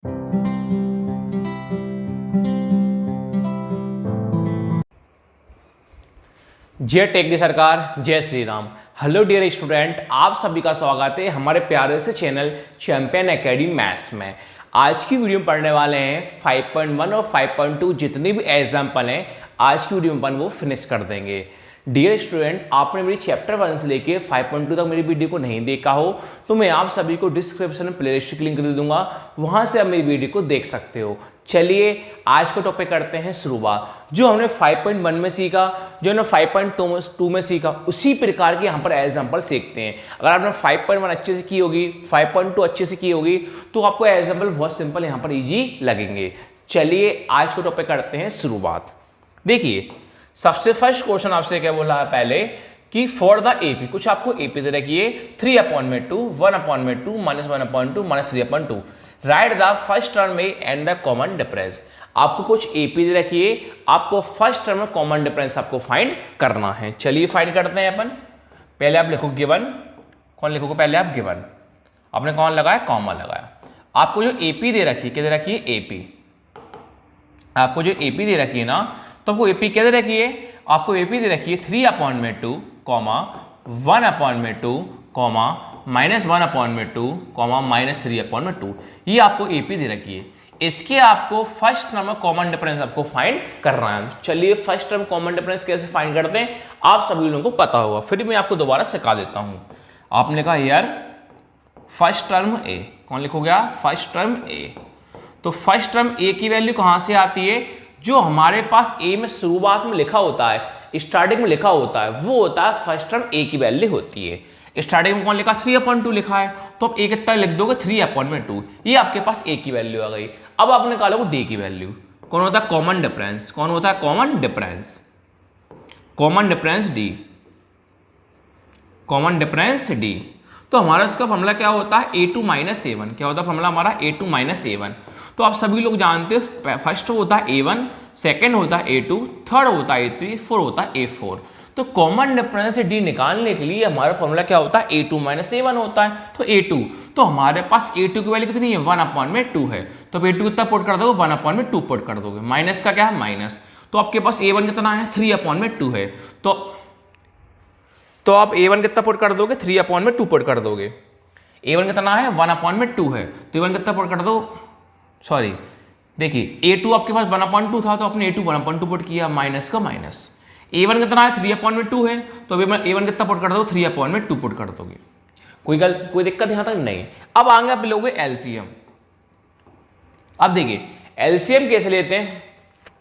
जय टेक दी सरकार, जय Shri Ram. Hello dear student, आप सभी का स्वागत है हमारे प्यारे से चैनल चैंपियन एकेडमी मैथ्स में। आज की वीडियो में पढ़ने वाले हैं 5.1 और 5.2 जितने भी एग्जाम्पल हैं आज की वीडियो में अपन वो फिनिश कर देंगे। डियर स्टूडेंट, आपने मेरी चैप्टर 1 से लेके 5.2 तक मेरी वीडियो को नहीं देखा हो तो मैं आप सभी को डिस्क्रिप्शन में प्लेलिस्ट की लिंक दे दूंगा, वहां से आप मेरी वीडियो को देख सकते हो। चलिए आज का टॉपिक करते हैं शुरुआत। जो हमने 5.1 में सीखा, जो हमने 5.2 में सीखा, उसी प्रकार के यहाँ पर एग्जाम्पल सीखते हैं। अगर आपने 5.1 अच्छे से की होगी, 5.2 अच्छे से की होगी तो आपको एग्जाम्पल बहुत सिंपल यहाँ पर ईजी लगेंगे। चलिए आज का टॉपिक करते हैं शुरुआत। देखिए सबसे फर्स्ट क्वेश्चन आपसे क्या बोला है पहले कि फॉर द एपी, कुछ आपको एपी दे रखी है 3/2, 1/2, -1/2, -3/2, राइट द फर्स्ट टर्म में एंड द कॉमन डिफरेंस। आपको कुछ एपी दे रखी है, आपको फर्स्ट टर्म में कॉमन डिफरेंस आपको फाइंड करना है। चलिए फाइंड करते हैं अपन। पहले आप लिखो गिवन, कौन लिखोगे पहले आप गिवन, आपने कौन लगाया, कॉमा लगाया। आपको जो एपी दे रखी है, क्या दे रखी है, एपी। आपको जो एपी दे रखी है ना, तो आपको एपी क्या दे रखी है, आपको एपी दे रखी है 3/2, 1/2, -1/2, -3/2। ये आपको एपी दे रखी है। इसके आपको फर्स्ट टर्म में कॉमन डिफरेंस आपको फाइंड करना है। चलिए फर्स्ट टर्म कॉमन डिफरेंस कैसे फाइंड करते हैं आप सभी लोगों को पता होगा, फिर मैं आपको दोबारा सिखा देता हूं। आपने लिखा यार फर्स्ट टर्म ए, कौन लिखोगे आप, फर्स्ट टर्म ए। तो फर्स्ट टर्म ए की वैल्यू कहां से आती है, जो हमारे पास ए में शुरुआत में लिखा होता है, स्टार्टिंग में लिखा होता है, वो होता है फर्स्ट टर्म ए की वैल्यू होती है। स्टार्टिंग में कौन लिखा, 3/2 लिखा है, तो आप ए कितना लिख दोगे, 3/2। ये आपके पास ए की वैल्यू आ गई। अब आप निकालोगे डी की वैल्यू। कौन होता है, कॉमन डिफरेंस। कौन होता है, common difference. Common difference D, common difference D. तो हमारा इसका फॉर्मूला क्या होता है, a2 - a1। क्या होता है फॉर्मूला हमारा, a2 - a1। तो आप सभी लोग जानते हो फर्स्ट होता है a1, सेकंड होता है a2, थर्ड होता है a3, फोर्थ होता है a4। तो कॉमन डिफरेंस से d निकालने के लिए हमारा फॉर्मूला क्या होता है, a2 - a1 होता है। तो a2, तो हमारे पास a2 की वैल्यू कितनी है, 1/2 है। तो अब a2 कितना पुट कर दोगे, 1/2 पुट कर दोगे। माइनस का क्या है, माइनस। तो आपके पास a1 कितना है, 3/2 है। तो आप a1 कितना पुट कर दोगे, 3/2 पुट कर दोगे। a1 कितना है, 1/2 है, तो a1 कितना पुट कर दो, सॉरी देखिए a2 आपके पास 1/2 था, तो आपने a2 1/2 पुट किया, माइनस का माइनस। a1 कितना है, 3/2 है, तो अभी a1 कितना पुट कर दो, 3/2 पुट कर दोगे। कोई दिक्कत यहां तक नहीं। अब आगे आप लोगे एलसीएम। अब देखिए एलसीएम कैसे लेते हैं,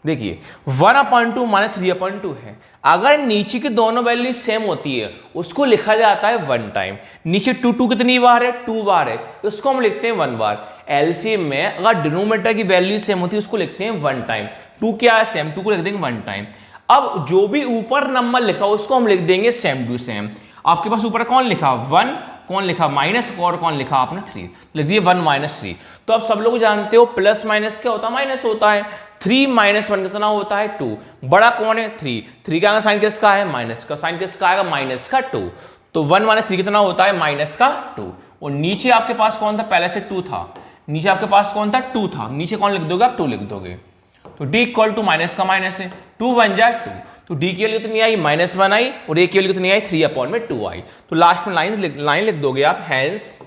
देखिए 1/2 -3/2 है। अगर नीचे की दोनों वैल्यू सेम होती है उसको लिखा जाता है 1 टाइम। नीचे 2 कितनी बार है, 2 बार है, उसको हम लिखते हैं 1 बार। एलसीएम में अगर डिनोमिनेटर की वैल्यू सेम होती है उसको लिखते हैं 1 टाइम। 2 क्या है, सेम, 2 को लिख देंगे 1 टाइम। अब जो भी ऊपर नंबर लिखा उसको हम लिख देंगे सेम टू सेम। आपके पास ऊपर कौन लिखा, 1, कौन लिखा माइनस, और कौन लिखा आपने 3, लिख दिए 1 - 3। तो आप सब लोग जानते हो प्लस माइनस क्या होता है, माइनस होता है। 3 - 1 कितना होता है, 2। बड़ा कौन है, 3 का साइन किसका है, माइनस का। साइन किसका आएगा, माइनस का 2। तो 1 - 3 कितना होता है, माइनस का 2। और नीचे आपके पास कौन था, पहले से 2 था, नीचे आपके पास कौन था, 2 था, नीचे कौन लिख दोगे आप, 2 लिख दोगे। तो d इक्वल टू माइनस का माइनस है, 2 बन जाए 2। तो d की वैल्यू कितनी आई, -1 आई, और a की वैल्यू कितनी आई, 3/2 आई। तो लास्ट में लाइन लिख दोगे आप, hence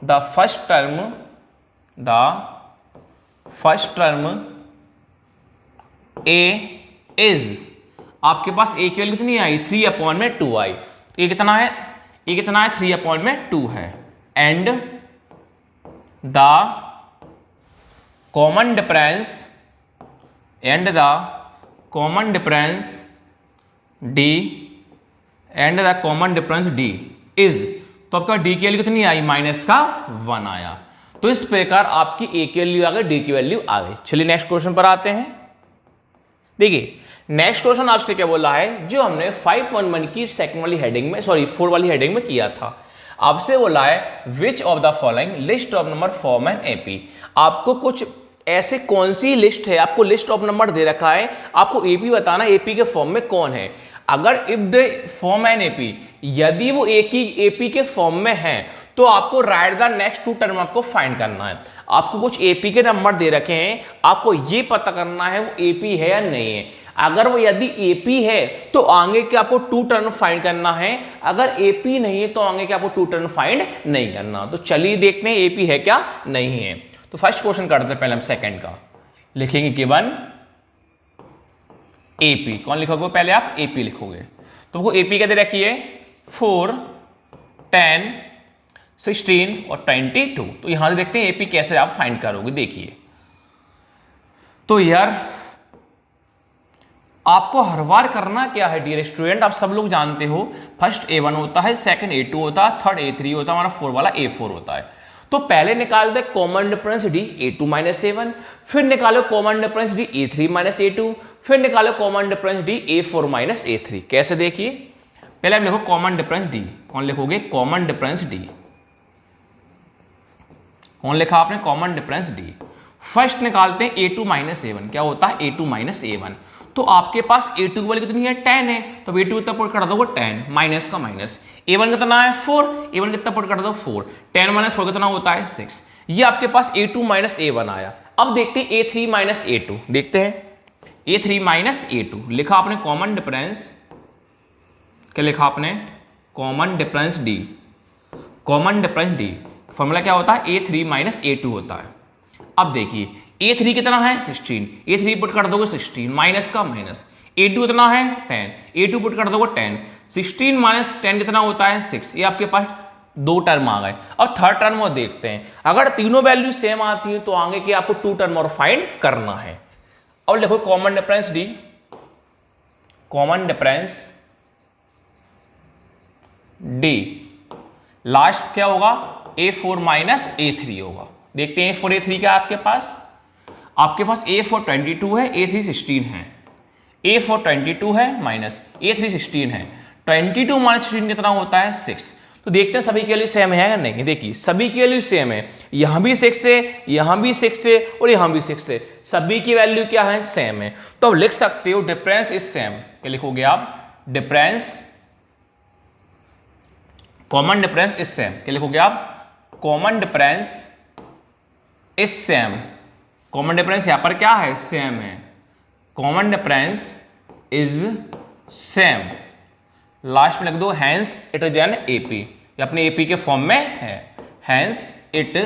the first term a is, आपके पास a की वैल्यू कितनी आई, 3/2 आई। तो ये कितना है, 3/2 है। And the common difference d is, तो आपका d की वैल्यू कितनी आई, -1 आया। तो इस प्रकार आपकी a की वैल्यू आ गई, d की वैल्यू आ गई। चलिए नेक्स्ट क्वेश्चन पर आते हैं। देखिए नेक्स्ट क्वेश्चन आपसे क्या बोला है, जो हमने 5.1 की सेकंड वाली हेडिंग में, सॉरी 4 वाली हेडिंग में किया था। आपसे बोला है which of the following list of number form an AP. आपको कुछ ऐसे कौन सी लिस्ट है, आपको लिस्ट ऑफ नंबर दे रखा है, आपको एपी बताना, एपी के फॉर्म में कौन है। अगर if the form an AP, यदि वो एक ही एपी के फॉर्म में है तो आपको write the next two term आपको फाइंड करना है। आपको कुछ एपी के नंबर दे रखे हैं, आपको ये पता करना है वो एपी है या नहीं है। अगर वो यदि एपी है तो आगे के आपको टू टर्म फाइंड करना है, अगर एपी नहीं है तो आगे के आपको टू टर्म फाइंड नहीं करना। तो चलिए देखते हैं एपी है क्या नहीं है। तो फर्स्ट क्वेश्चन करते हैं, पहले हम सेकंड का लिखेंगे गिवन एपी। कौन लिखोगे पहले? आप एपी लिखोगे। तो आपको एपी क्या दे रखी है? 4, 10, 16 और 22। तो यहां से देखते हैं एपी कैसे आप फाइंड करोगे। देखिए तो यार आपको हर बार करना क्या है डियर स्टूडेंट, आप सब लोग जानते हो फर्स्ट A1 होता है, सेकंड A2 होता है, थर्ड A3 होता है, हमारा 4 वाला A4 होता है। तो पहले निकालते common difference D A2 minus A1, फिर निकालो common difference D A3 minus A2, फिर निकालो common difference D A4 minus A3। कैसे? देखिए पहले आप लिखो कॉमन डिफरेंस D। कौन लिखोगे? Common difference D। कौन लिखा आपने? Common difference D। फर्स्ट निकालते हैं A2 माइनस A1। क्या होता है? A2 minus A1। तो आपके पास A2 की वैल्यू कितनी है? 10 है, तो A2 कितना पुट कर दोगे? 10 माइनस का माइनस। A1 कितना है? 4। A1 कितना पुट कर दो? 4। 10 माइनस 4 कितना होता है? 6। ये आपके पास A2 माइनस A1 आया। अब देखते हैं A3 माइनस A2। देखते हैं A3 माइनस A2 लिखा आपने कॉमन डिफरेंस। क्या लिखा आपने? Common difference D। Common difference D formula क्या होता है? A3 माइनस A2 होता है। अब देखिए A3 कितना है? 16। A3 पुट कर दोगे 16 माइनस का माइनस। A2 कितना है? 10। A2 पुट कर दोगे 10। 16 माइनस 10 कितना होता है? 6। ये आपके पास दो टर्म आ गए। अब थर्ड टर्म और देखते हैं। अगर तीनों वैल्यू सेम आती है तो आगे के आपको टू टर्म और फाइंड करना है। अब देखो common difference D। Common difference D last क्या होगा? A4 माइनस A3 होगा। देखते हैं A4 A3 क्या आपके पास? आपके पास A4 22 है, A3 16 है। A4 22 है माइनस A3 16 है। 22 माइनस 16 कितना होता है? 6। तो देखते हैं सभी के लिए सेम है या नहीं। देखिए सभी के लिए सेम है, यहां भी 6 है, यहां भी 6 है और यहां भी 6 है। सभी की वैल्यू क्या है? सेम है। तो अब लिख सकते हो डिफरेंस इज सेम। क्या लिखोगे आप? Difference, common difference is same. क्या लिखोगे आप? Common difference is same. Common difference यहां पर क्या है? सेम है। Common difference is same. Last में लिख दो hence it is an AP. ये अपने एपी के फॉर्म में है। Hence it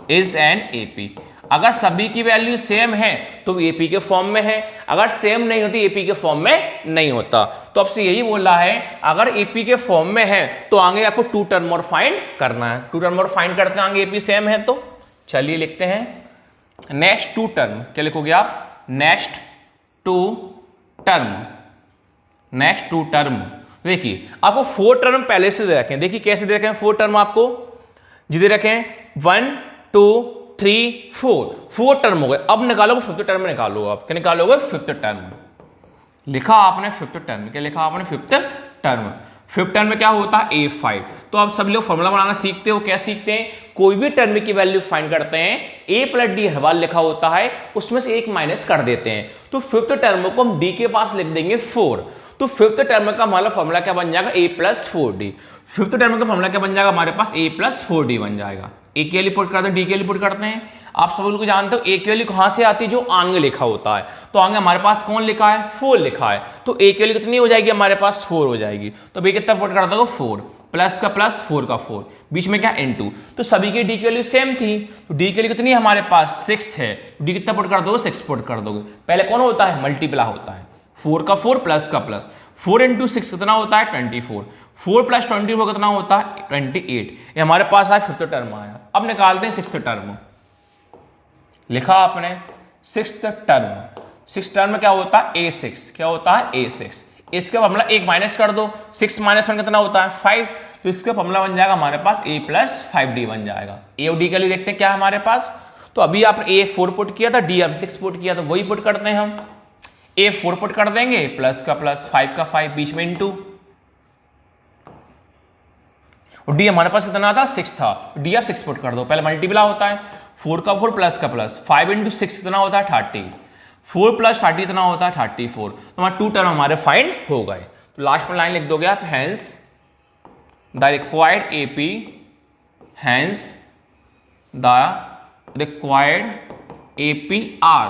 is an AP. अगर सभी की वैल्यू सेम है तो एपी के फॉर्म में है, अगर सेम नहीं होती एपी के फॉर्म में नहीं होता। तो आपसे यही बोला है अगर एपी के फॉर्म में है तो आगे आपको टू टर्म और फाइंड करना है। टू टर्म और फाइंड करते हैं आगे एपी सेम है तो। चलिए लिखते हैं नेक्स्ट टू टर्म। क्या लिखोगे आप? Next two term. Next two term देखिए आपको 4 टर्म पहले से दे रखे हैं। देखिए कैसे दे रखे हैं 4 टर्म आपको? जी दे रखे हैं 1 2 3 4 टर्म हो गए। अब निकालोगे फिफ्थ टर्म निकालो। आप क्या निकालोगे? Fifth term. लिखा आपने फिफ्थ टर्म। क्या लिखा आपने? Fifth term. फिफ्थ टर्म में क्या होता है? A5। तो आप सभी लोग फॉर्मूला बनाना सीखते हो। क्या सीखते हैं? कोई भी टर्म की वैल्यू फाइंड करते हैं, A प्लस D हवाल लिखा होता है, उसमें से एक माइनस कर देते हैं। तो फिफ्थ टर्म को हम D के पास लिख देंगे 4। तो फिफ्थ टर्म का हमारा फॉर्मूला क्या बन जाएगा? A plus 4D। Fifth term का फॉर्मूला क्या बन जाएगा हमारे पास? A प्लस 4D बन जाएगा। A की वैल्यू पुट करते हैं, D की वैल्यू पुट करते हैं। आप सब लोग जानते हो A की वैल्यू कहां से आती है? जो आगे लिखा होता है। तो आगे हमारे पास कौन लिखा है? 4 लिखा है। तो A की वैल्यू कितनी हो जाएगी हमारे पास? 4 हो जाएगी। तो B कितना पुट कर दोगे? 4 प्लस का प्लस 4 का 4, बीच में क्या? इनटू। तो सभी की D की वैल्यू सेम थी। तो D की वैल्यू कितनी है हमारे पास? 6 है। तो D कितना पुट कर दोगे? 6 पुट कर दोगे। पहले कौन होता है? मल्टीप्लाई होता है। 4 का 4 प्लस का प्लस। 4 इंटू 6 कितना होता है? 24। 4 प्लस 24 कितना होता है? 28। ये हमारे पास आया फिफ्थ टर्म आया। अब निकालते हैं सिक्स्थ टर्म। लिखा आपने सिक्स्थ टर्म। सिक्स्थ टर्म में क्या होता है? A6। क्या होता है? A6। इसके फॉर्मूला एक माइनस कर दो। 6 माइनस 1 कितना होता है? 5। तो इसका फॉर्मूला बन जाएगा हमारे पास A प्लस 5D बन जाएगा। A और D के लिए देखते हैं क्या हमारे पास। तो अभी आप A 4 पुट किया था, D हम 6 पुट किया था, वही पुट करते हैं हम। A 4 पुट कर देंगे, प्लस का प्लस 5 का 5, बीच में इनटू। और D हमारे पास कितना था? 6 था। D आप 6 पुट कर दो। पहले मल्टीप्लाई होता है। 4 का 4 प्लस का प्लस 5 इंटू 6 कितना होता है? 30। 4 प्लस 30 कितना होता है? 34। तो हमारे टू टर्म हमारे फाइंड हो गए। तो लास्ट में लाइन लिख दोगे आप, hence the required AP hence the required APR।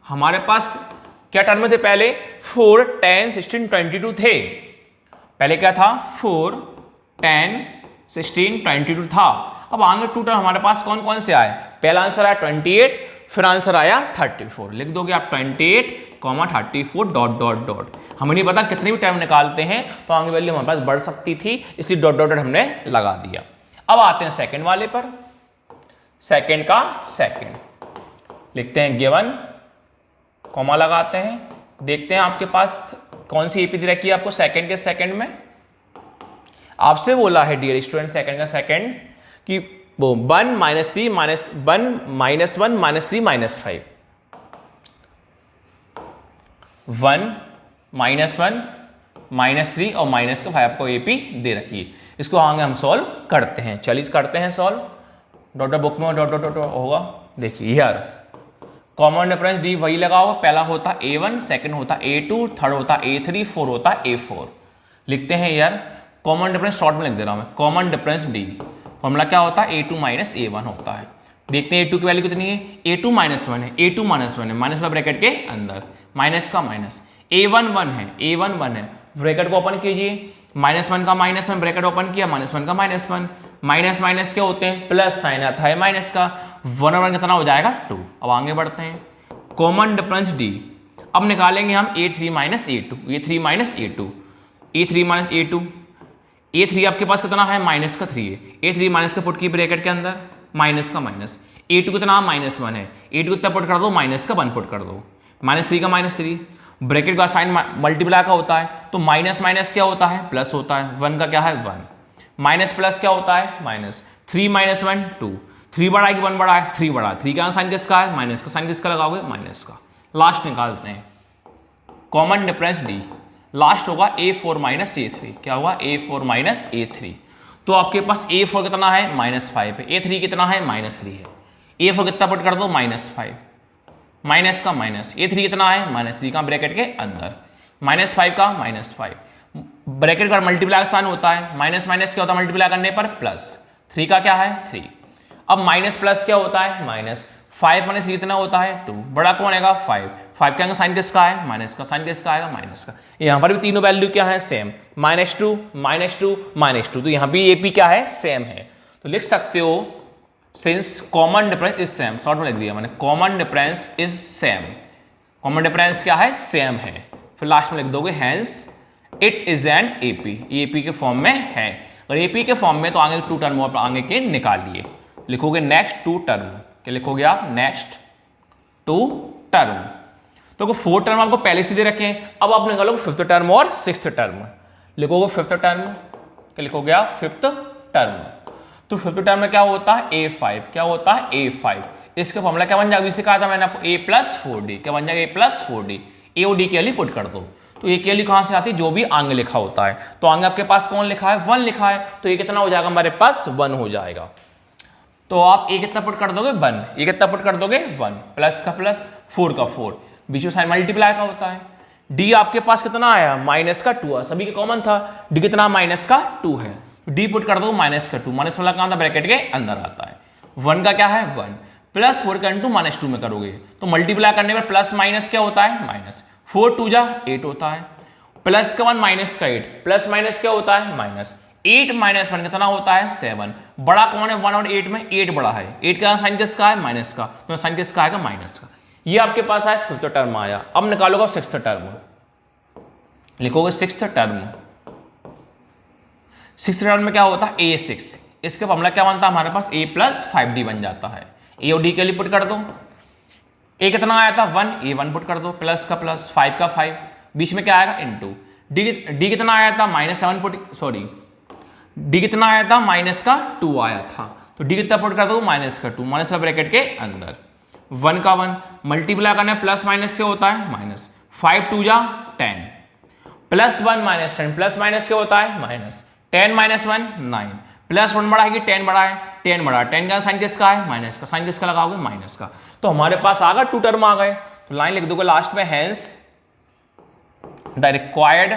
हमारे पास क्या टर्म थे पहले? 4, 10, 16, 22 थे। पहले क्या था? 4, 10, 16, 22 था। अब आगे टू टर्म हमारे पास कौन कौन से आए? पहला आंसर आया 28, फिर आंसर आया 34। लिख दोगे आप 28, 34 डॉट डॉट डॉट। हमें नहीं पता कितनी भी टर्म निकालते हैं तो आगे वैल्यू हमारे पास बढ़ सकती थी, इसलिए डॉट डॉट डॉट हमने लगा दिया। अब आते हैं सेकंड वाले पर। सेकंड का सेकंड लिखते हैं गिवन, कॉमा लगाते हैं, देखते हैं आपके पास कौन सी एपी दे रखी है आपको सेकंड के सेकंड में। आपसे बोला है डियर स्टूडेंट सेकंड का सेकंड कि वो 1 -3 -1 -1 -3 -5, 1 -1 -3 और माइनस का 5 आपको एपी दे रखी है। इसको आगे हम सॉल्व करते हैं। चलिए करते हैं सॉल्व। डॉट डॉट बुक में डॉट डॉट डॉट होगा। देखिए यार कॉमन डिफरेंस डी वही लगाओ, पहला होता A1, सेकंड होता A2, थर्ड होता A3, फोर होता A4। लिखते हैं यार कॉमन डिफरेंस, शॉर्ट में लिख दे रहा हूं मैं, कॉमन डिफरेंस डी फॉर्मूला क्या होता है? A2 - A1 होता है। देखते हैं A2 की वैल्यू कितनी है? A2 -1 है, A2 -1 है, माइनस वाला ब्रैकेट के अंदर, माइनस का माइनस, A1 1 है, A1 1 है, ब्रैकेट को ओपन कीजिए, -1 का -1 ब्रैकेट ओपन किया, -1 का -1, माइनस माइनस क्या होते हैं? प्लस साइन आता है माइनस का, 1 और 1 कितना हो जाएगा? 2। अब आगे बढ़ते हैं, कॉमन डिफरेंस डी। अब निकालेंगे हम A3 - A2, A3 - A2, A3 - A2, A3 आपके पास कितना है? -3 है, A3 माइनस का पुट की ब्रैकेट के अंदर, माइनस का माइनस, A2 कितना? -1 है, A2 कितना पुट कर दो? माइनस का 1 पुट कर दो, -3 का -3, ब्रैकेट का साइन मल्टीप्लाई का होता है तो माइनस माइनस क्या होता है? प्लस होता है, 1 का क्या है? 1, माइनस प्लस क्या होता है? माइनस, 3 - 1 2, 3 बड़ा है कि 1 बड़ा है? 3 बड़ा है, 3 का साइन किसका है? माइनस का, साइन किसका लगाओगे? माइनस का। लास्ट निकालते हैं कॉमन डिफरेंस डी, लास्ट होगा A4 - A3, क्या होगा? A4 - A3। तो आपके पास A4 कितना है? -5 है, A3 कितना है? -3 है, A4 कितना पुट कर दो? -5, माइनस का माइनस, A3 कितना है? -3 का ब्रैकेट के अंदर, -5 का -5, ब्रैकेट का मल्टीप्लाई का साइन होता है, माइनस माइनस क्या होता है? मल्टीप्लाई करने पर प्लस, 3 का क्या है? 3। अब माइनस प्लस क्या होता है? माइनस, 5 - 3 कितना होता है? 2, बड़ा कौन आएगा? 5, 5 का साइन किसका है? माइनस का, साइन किसका आएगा? माइनस का। यहाँ पर भी तीनों वैल्यू क्या है? सेम, -2 -2 -2, तो यहाँ भी एपी क्या है? सेम है। तो लिख सकते हो since common difference is same, short में लिख दिया मैंने, common difference is same, common difference क्या है? सेम है। फिर लास्ट में लिख दोगे hence it is an AP, AP के फॉर्म में है। अगर एपी के फॉर्म में तो आगे टू टर्म और आगे के निकालिए, लिखोगे नेक्स्ट टू टर्म, क्या लिखोगे आप? Next two term. तो 4 टर्म आपको पहले से दे रखे हैं, अब आप निकालोगे 5th टर्म और 6th टर्म। लिखोगे 5th टर्म, क्या लिखोगे आप? 5th term. तो 5th टर्म में क्या होता है? A5, क्या होता है? A5। इसका फॉर्मूला क्या बन जाएगा? अभी कहा था मैंने आपको, A + 4D, क्या बन जाएगा? A + 4D, A और D के लिए पुट कर दो। तो A के लिए कहां से आती है? जो भी आगे लिखा होता है, तो आगे आपके पास कौन लिखा है? 1 लिखा है, तो ये कितना हो जाएगा हमारे पास? 1 हो जाएगा। तो आप A कितना पुट कर दोगे? 1, A कितना पुट कर दोगे? 1, प्लस का प्लस, 4 का 4, बीच में साइन मल्टीप्लाई का होता है। D आपके पास कितना आया? -2 है, सभी के कॉमन था, D कितना? -2 है, D पुट कर दो -2, माइनस वाला कहां था? ब्रैकेट के अंदर आता है। 1 का क्या है? 1, प्लस 4 का इंटू -2 में करोगे तो मल्टीप्लाई करने पर प्लस माइनस क्या होता है? माइनस, 4 2 जा 8 होता है, प्लस का 1 माइनस का 8, प्लस माइनस क्या होता है? माइनस, 8 - 1 कितना होता है? 7। बड़ा कौन है? 1 और 8 में? 8 बड़ा है, 8 का साइन किसका है? माइनस का, तो साइन किसका आएगा? माइनस का। ये आपके पास आया 5th टर्म आया। अब निकालोगे 6th टर्म, लिखोगे 6th टर्म। 6th टर्म में क्या होता है? A6, इसका फॉर्मूला क्या बनता है हमारे पास? A + 5D बन जाता है। A और D के लिए पुट कर दो, A कितना आया था? 1, A1 पुट कर दो, प्लस का प्लस, 5 का 5, बीच में क्या आएगा? इनटू, D कितना आया था? -7 पुट, सॉरी D कितना आया था? -2 आया था, तो D कितना पुट कर दो? -2, माइनस का ब्रैकेट के अंदर, 1 का 1 मल्टीप्लाई करने प्लस माइनस क्या होता है? माइनस, 5 2 जा 10, प्लस 1 -10, प्लस माइनस क्या होता है? माइनस, 10 - 1 9, प्लस 1 बड़ा है कि 10 बड़ा है? 10 बड़ा है, 10 का साइन किसका है? माइनस का, साइन किसका लगाओगे? माइनस का। तो हमारे पास आ गया 2 टर्म आ गए, तो लाइन लिख दोगे लास्ट में, हैंस द रिक्वायर्ड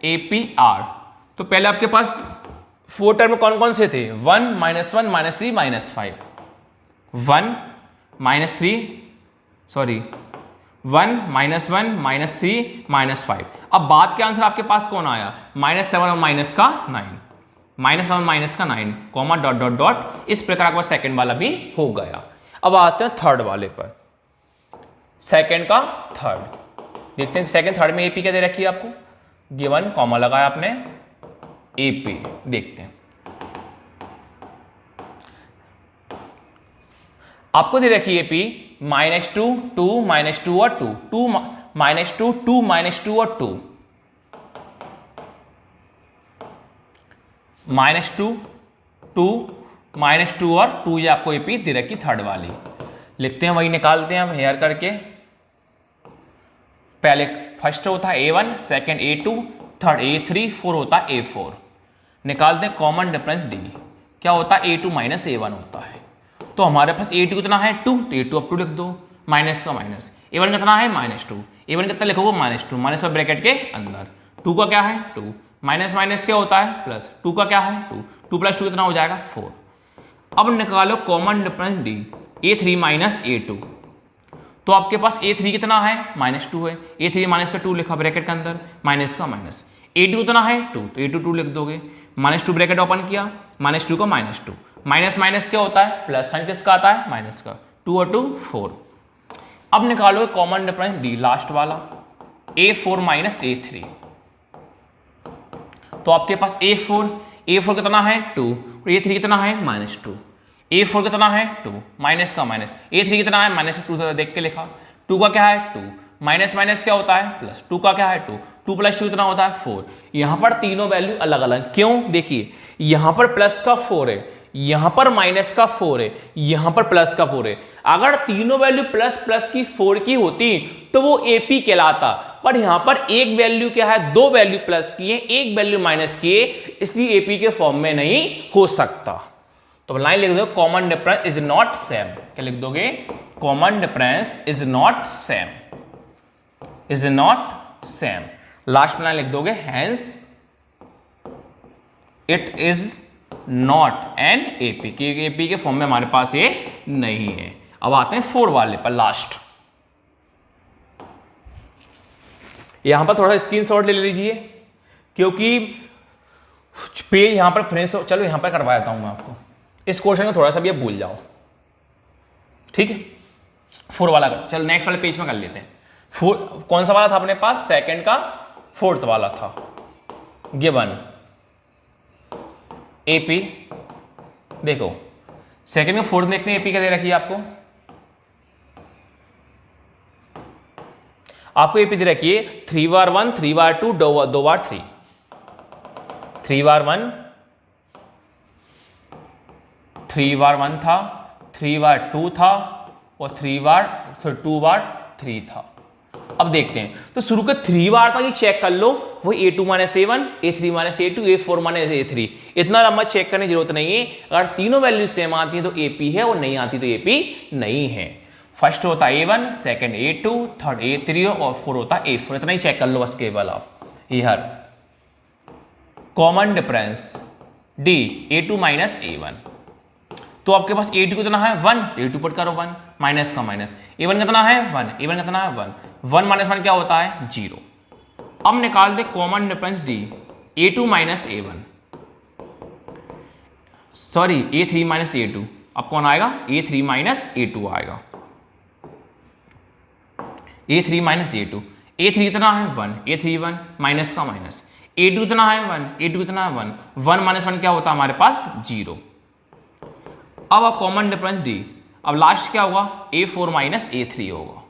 APR, तो पहले आपके पास 4 टर्म कौन कौन से थे, 1 -1 -3 -5, 1 -3 सॉरी 1 -1 -3 -5। अब बाद के आंसर आपके पास कौन आया, -7 और माइनस का 9, -7 माइनस का 9 कॉमा डॉट डॉट डॉट। इस प्रकार का सेकंड वाला भी हो गया। अब आते हैं थर्ड वाले पर, सेकंड का थर्ड देखते हैं। सेकंड थर्ड में एपी क्या दे रखी है आपको, गिवन कॉमा लगाया आपने एपी, देखते हैं आपको दे रखी है एपी -2 2 -2 और 2 2 -2 2 -2 और 2 -2 2 -2 और 2, ये आपको एपी दे रखी थर्ड वाली। लिखते हैं वही निकालते हैं हम हेयर करके। पहले फर्स्ट होता है A1, second A2, third A3, four होता है A4। निकालते हैं कॉमन डिफरेंस D, क्या होता है A2 माइनस A1 होता है। तो हमारे पास A2 कितना है 2, तो A2 अब 2 लिख दो, माइनस का माइनस। A1 कितना है -2, A1 कितना लिखोगे -2, माइनस का ब्रैकेट के अंदर 2 का क्या है 2, माइनस माइनस क्या होता है प्लस, 2 का क्या है 2, 2 + 2 कितना हो जाएगा 4। अब निकालो common difference D, A3 minus A2। तो आपके पास A3 कितना है -2 है, A3 माइनस का 2 लिखा ब्रैकेट के अंदर, माइनस का माइनस। A2 कितना है 2, तो A2 2 लिख दोगे, -2 ब्रैकेट ओपन किया, -2 का -2, माइनस माइनस क्या होता है प्लस, साइन किसका आता है माइनस का, 2 और 2 4। अब निकालो कॉमन डिफरेंस D लास्ट वाला, A4 माइनस A3। तो आपके पास A4 कितना है 2 और A3 कितना है -2, A4 कितना है 2 माइनस का माइनस, A3 कितना है -2 देख के लिखा, 2 का क्या है 2, माइनस माइनस क्या होता है प्लस, 2 का क्या है 2, 2 + 2 कितना होता है 4। यहां पर तीनों वैल्यू अलग अलग, क्यों देखिए यहां पर प्लस का 4 है, यहां पर माइनस का 4 है, यहां पर प्लस का 4 है। अगर तीनों वैल्यू प्लस प्लस की 4 की होती तो वो एपी कहलाता, पर यहां पर एक वैल्यू क्या है, दो वैल्यू प्लस की है, एक वैल्यू माइनस की है, इसलिए एपी के फॉर्म में नहीं हो सकता। तो लाइन लिख दो common difference is not same, क्या लिख दोगे common difference is not same, is not same. Last में लाइन लिख दोगे hence it is not an AP, क्योंकि एपी के फॉर्म में हमारे पास ये नहीं है। अब आते हैं 4 वाले पर, लास्ट। यहां पर थोड़ा स्क्रीनशॉट ले लीजिए, क्योंकि पेज यहां पर फ्रेंड्स, चलो यहां पर करवा देता हूं मैं आपको, इस क्वेश्चन को थोड़ा सा भी भूल जाओ, ठीक है। 4 वाला कर, चलो नेक्स्ट वाले पेज में कर लेते हैं। 4 कौन सा वाला था अपने पास, सेकंड का 4th वाला था, गिवन एपी। देखो सेकंड में 4th देखते हैं एपी क्या दे रखी है आपको, एपी दे रखी है 3 बार 1 3 बार 2 2 बार 3, 3 बार 1 3 बार 1 था, 3 बार 2 था और 2 बार 3 था। अब देखते हैं, तो शुरू के 3 बार तक ही चेक कर लो, वो A2 minus A1, A3 minus A2, A4 minus A3, इतना लंबा चेक करने की जरूरत नहीं है। अगर तीनों वैल्यू सेम आती है तो AP है, और नहीं आती तो AP नहीं है। फर्स्ट होता है A1, second A2, third A3 और 4 होता है A4, इतना ही चेक कर लो बस केवल आप। Here common difference D A2 minus A1, तो आपके पास A2 कितना है 1, तो A2 पुट करो 1, माइनस का माइनस। A1 कितना है 1, A1 कितना है 1, 1 माइनस 1 क्या होता है 0। अब निकाल दे common difference D A2 minus A1, sorry A3 minus A2, अब कौन आएगा A3 माइनस A2 आएगा, A3 माइनस A2, A3 कितना है 1, A3 1 माइनस का माइनस, A2 कितना है 1, A2 कितना है 1, 1 माइनस 1 क्या होता है हमारे पास 0। अब कॉमन डिफरेंस D, अब लास्ट क्या होगा A4 माइनस A3 होगा,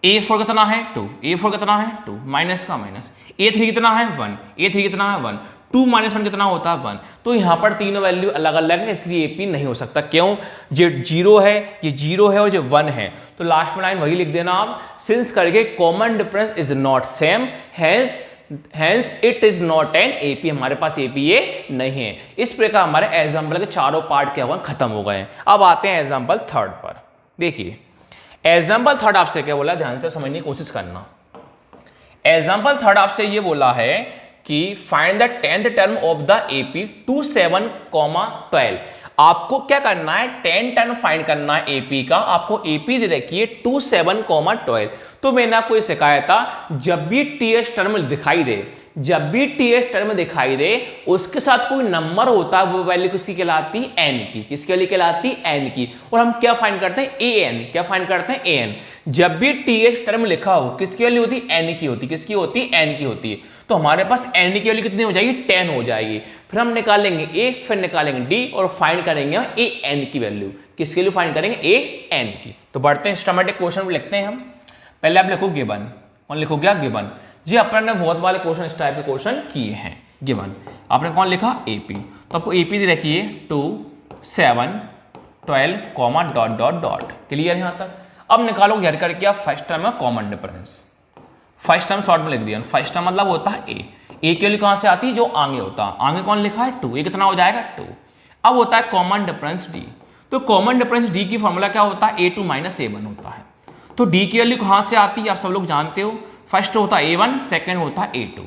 A4 कितना है 2, A4 कितना है 2 माइनस का माइनस, A3 कितना है 1, A3 कितना है 1, 2 माइनस 1 कितना होता है 1। तो यहां पर तीनों वैल्यू अलग अलग है, इसलिए AP नहीं हो सकता, क्यों, जो 0 है ये 0 है और जो 1 है। तो लास्ट में लाइन वही लिख देना आप, सिंस करके common difference is not same, hence it is not an AP, हमारे पास एपी ये नहीं है। इस प्रकार हमारे एग्जाम्पल के चारों पार्ट क्या हुआ खत्म हो गए। अब आते हैं एग्जाम्पल 3rd पर। देखिए एग्जाम्पल 3rd आपसे क्या बोला, ध्यान से समझने की कोशिश करना। एग्जाम्पल 3rd आपसे ये बोला है कि find the 10th term of the AP 27,12। आपको क्या करना है, 10 टर्म फाइंड करना है एपी का। आपको एपी दे रखी है 27,12। तो मैंने आपको ये सिखाया था, जब भी टीएस टर्म दिखाई दे, जब भी टीएस टर्म दिखाई दे उसके साथ कोई नंबर होता है, वो वैल्यू किसकी कहलाती है, एन की। किसके लिए कहलाती है, एन की। और हम क्या फाइंड करते हैं, ए एन। क्या फाइंड करते हैं, ए एन। जब भी टीएस टर्म लिखा हो किसकी वैल्यू होती है, एन की होती। किसकी होती है, एन की होती है। तो हमारे पास एन की वैल्यू कितनी हो जाएगी, 10 हो जाएगी। फिर हम निकालेंगे ए, फिर निकालेंगे डी और फाइंड करेंगे ए एन की वैल्यू। किसके लिए फाइंड करेंगे, ए एन की। तो बढ़ते हैं सिस्टमैटिक क्वेश्चन लिखते हैं हम। पहले आप लिखो गिवन। कौन लिखोगे, गिवन। जी अपन ने बहुत वाले क्वेश्चन इस टाइप के क्वेश्चन किए हैं। गिवन आपने कौन लिखा, एपी। तो आपको एपी दे रखी है 2, 7, 12, डॉट डॉट डॉट। क्लियर है यहाँ तक। अब निकालो घर करके आप फर्स्ट टर्म में common difference. First term short में लिख दिया। फर्स्ट टर्म मतलब होता है ए। ए के लिए कहां से आती है, जो आगे होता है। आगे कौन लिखा है, 2। ये कितना हो जाएगा, 2। अब होता है कॉमन डिफरेंस डी। तो कॉमन डिफरेंस डी की फॉर्मूला क्या होता है, a2 माइनस a1 होता है। तो डी की वैल्यू कहां से आती है, आप सब लोग जानते हो। फर्स्ट होता है a1, सेकंड होता है a2।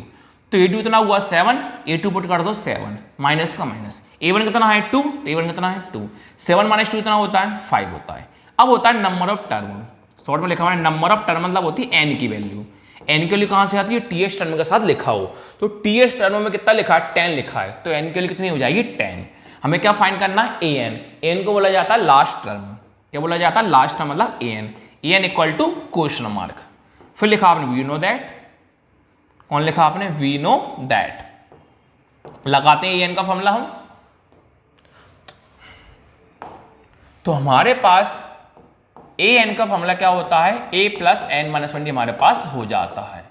तो a2 कितना हुआ 7, a2 पुट कर दो 7, माइनस का माइनस। a1 कितना है 2, तो a1 कितना है 2। 7 माइनस 2 कितना होता है, 5 होता है। अब होता है नंबर ऑफ टर्म। शॉर्ट में लिखा हुआ है नंबर ऑफ टर्म मतलब होती है n की वैल्यू। n की वैल्यू कहां से आती है, टीएस टर्म के साथ लिखा हो। तो टीएस टर्म में कितना लिखा है, 10 लिखा है। तो n की वैल्यू कितनी हो जाएगी, 10। हमें क्या फाइंड करना है, an। an को बोला जाता है लास्ट टर्म। क्या बोला जाता है, लास्ट टर्म मतलब an। an equal to question mark. फिर लिखा आपने वी नो दैट। कौन लिखा आपने, वी नो दैट। लगाते हैं an का फॉर्मूला हम। तो हमारे पास ए एन का फॉर्मूला क्या होता है, a प्लस एन माइनस 1 हमारे पास हो जाता है।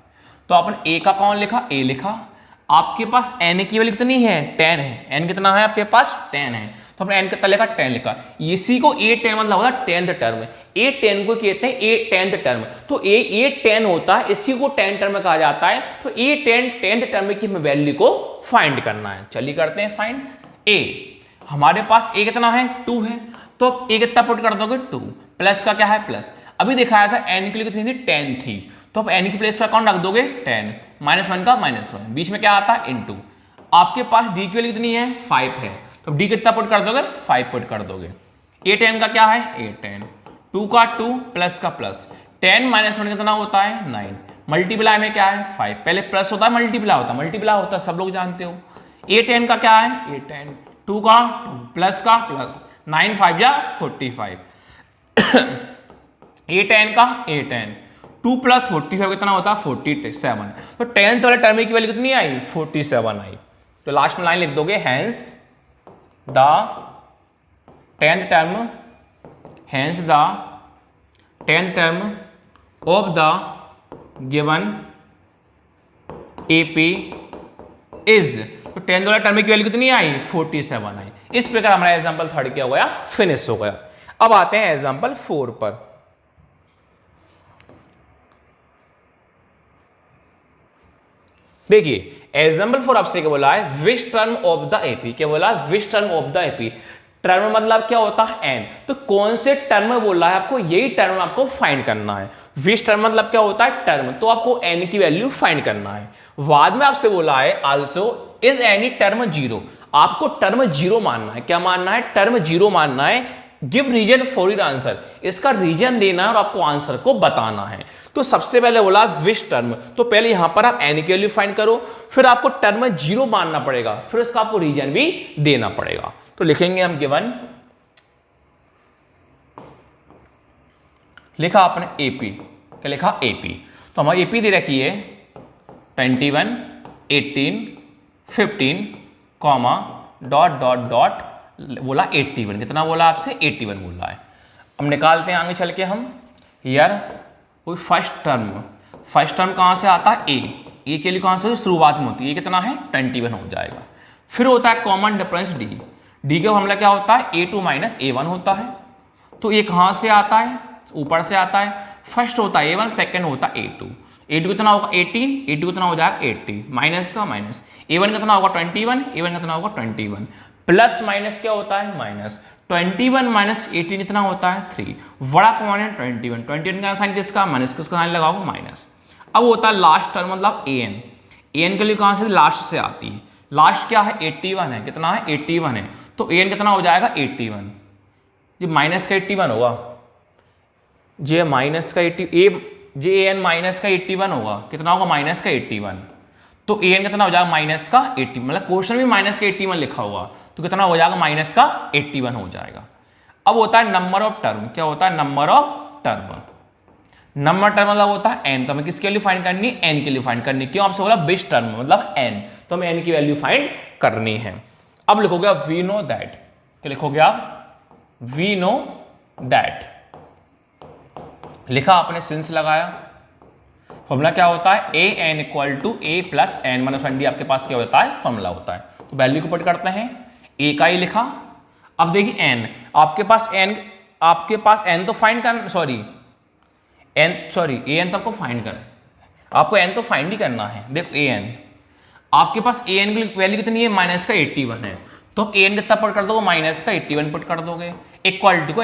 तो आपने a का कौन लिखा, a लिखा। आपके पास n की वैल्यू कितनी है, 10 है। n कितना है आपके पास, 10 है। तो आपने n कितना लिखा, 10 लिखा। इसी को a10 मतलब होता है 10th टर्म। a10 को कहते हैं a10th टर्म। तो a10 होता है, इसी को 10 टर्म कहा जाता है। तो a10 10th टर्म की हमें वैल्यू को फाइंड करना है। चलिए करते हैं फाइंड। a हमारे पास a कितना है, 2 है। तो आप a कितना पुट कर दोगे, 2। प्लस का क्या है, प्लस। अभी दिखाया था n के लिए कितनी थी, 10 थी। तो आप n की प्लेस पर कौन रख दोगे, 10। माइनस 1 का माइनस 1, बीच में क्या आता है, इनटू। आपके पास d की वैल्यू कितनी है, 5 है। तो d कितना पुट कर दोगे, 5 पुट कर दोगे। a10 का क्या है, a10। 2 का 2 प्लस का प्लस। 10 माइनस 1 कितना होता है, 9। मल्टीप्लाई में क्या है, 5। पहले प्लस होता है, मल्टीप्लाई होता है। मल्टीप्लाई होता है, सब लोग जानते हो। a10 का क्या है, a10। 2 का 2 प्लस का प्लस। 9 5 या 45। a10 का a10। 2 प्लस 45 कितना होता है, 47। तो 10th वाले टर्म की वैल्यू कितनी आई, 47 आई। तो लास्ट में लाइन लिख दोगे, hence the 10th term, hence the 10th term of the given AP is. तो 10th वाले टर्म की वैल्यू कितनी आई, 47 आई। इस प्रकार हमारा एग्जांपल 3 क्या हो गया, फिनिश हो गया। अब आते हैं एग्जांपल 4 पर। देखिए एग्जांपल 4 आपसे क्या बोला है, which term of the AP. क्या बोला, which term of the AP. Term मतलब क्या होता है, एन। तो कौन से टर्म बोला है आपको, यही टर्म आपको फाइंड करना है। विच टर्म मतलब क्या होता है, टर्म। तो आपको एन की वैल्यू फाइंड करना है। बाद में आपसे बोला है आल्सो इज एनी टर्म 0। आपको टर्म 0 मानना है। क्या मानना है, टर्म 0 मानना है। Give reason for your answer. इसका रीजन देना है और आपको आंसर को बताना है। तो सबसे पहले बोला विच टर्म। तो पहले यहां पर आप एन की वैल्यू फाइंड करो, फिर आपको टर्म 0 मानना पड़ेगा, फिर उसका आपको रीजन भी देना पड़ेगा। तो लिखेंगे हम गिवन, लिखा आपने एपी। क्या लिखा, एपी। तो हमारी एपी दे रखी है 21, 18, 15, कॉमा डॉट डॉट डॉट, बोला 81। कितना बोला आपसे, 81 बोला है। अब निकालते हैं आगे चल के हम। यार कोई फर्स्ट टर्म, फर्स्ट टर्म कहाँ से आता है, ए के लिए कहाँ से शुरुआत में होती है, ये कितना है 21 हो जाएगा। फिर होता है कॉमन डिफरेंस डी। डी का हमला क्या होता है, a2 माइनस a1 होता है। तो ये कहाँ से आता है, ऊपर से आता है। फर्स्ट होता है a1, सेकंड होता है a2। a2 कितना होगा 18, a2 कितना हो जाएगा 80, माइनस का माइनस। a1 कितना होगा 21, a1 कितना होगा 21। प्लस माइनस क्या होता है, माइनस। 21 माइनस 18 कितना होता है 3। बड़ा कौन है 21। 21 का साइन किसका, माइनस। किसका साइन लगाओगे, माइनस। अब होता है लास्ट टर्म मतलब an। an की वैल्यू कहाँ से लास्ट से आती है, लास्ट क्या है 81 है, कितना है 81 है, तो an कितना हो जाएगा 81, ये माइनस का 81 होगा, जे माइनस का 80 जे एन माइनस का 81 होगा, कितना होगा माइनस का 81, तो an कितना हो जाएगा माइनस का 80, मतलब क्वेश्चन में माइनस का 81 लिखा हुआ, तो कितना हो जाएगा माइनस का 81 हो जाएगा। अब होता है नंबर ऑफ टर्म, क्या होता है number of term, number term मतलब होता है n, तो हमें किसके लिए फाइंड करनी है n के लिए फाइंड करनी, क्यों आपसे बोला बिग टर्म मतलब n, तो हमें n की वैल्यू फाइंड करनी है। अब लिखोगे आप वी नो दैट, क्या लिखोगे आप वी नो दैट, लिखा आपने सिंस लगाया, फॉर्मूला क्या होता है A N equal to A plus N minus one D, आपके पास क्या होता है फॉर्मूला होता है, तो वैल्यू को पुट करते हैं, ए का ही लिखा। अब देखिए एन आपके पास एन तो फाइंड कर, सॉरी ए एन तो आपको फाइंड कर, आपको एन तो फाइंड ही करना है। देखो ए एन आपके पास ए एन की वैल्यू कितनी है माइनस का 81 है, तो ए एन कितना पुट कर दोगे माइनस का 81 पुट कर दोगे, इक्वल टू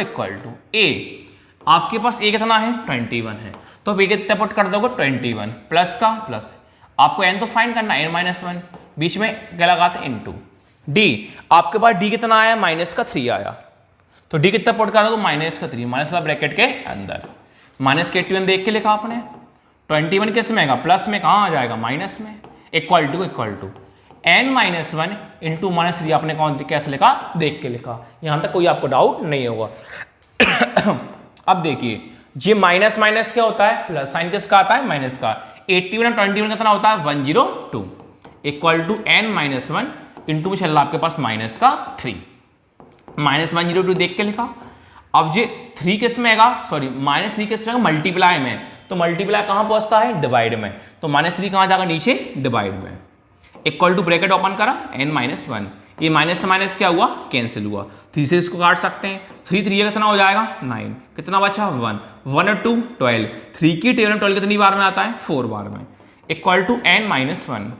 ए आपके पास ए कितना है 21 है, तो अब ए कितना पुट कर दोगे 21 प्लस का प्लस, आपको एन तो फाइंड करना है n-1, बीच में क्या लगाते इनटू डी, आपके पास डी कितना आया माइनस का 3 आया, तो डी कितना पुट कर दोगे माइनस का 3, माइनस वाला ब्रैकेट के अंदर, माइनस के 81 देख के लिखा आपने, 21 किस में आएगा प्लस में, कहाँ आ जाएगा माइनस में, इक्वल टू n-1 इंटू -3, आपने कौन कैसे लिखा देख के लिखा, यहां तक कोई आपको डाउट नहीं होगा। अब देखिए ये माइनस माइनस क्या होता है प्लस, साइन किसका आता है माइनस का, 81 और 21 कितना होता है 102, इक्वल टू n-1 इंटू में चल रहा आपके पास माइनस का 3, -102 देख के लिखा। अब ये 3 किस में आएगा, सॉरी -3 किस में आएगा मल्टीप्लाई में, तो मल्टीप्लाई कहाँ पहुंचता है डिवाइड में, तो -3 कहाँ जाएगा नीचे डिवाइड में, इक्वल टू ब्रैकेट ओपन करा n-1, ये माइनस से माइनस क्या हुआ कैंसिल हुआ, 3 से इसको काट सकते हैं, 3 3 कितना हो जाएगा 9, कितना बचा 1 1 और 2 12, 3 की टेबल में 12 कितनी बार में आता है 4 बार में, इक्वल टू n-1,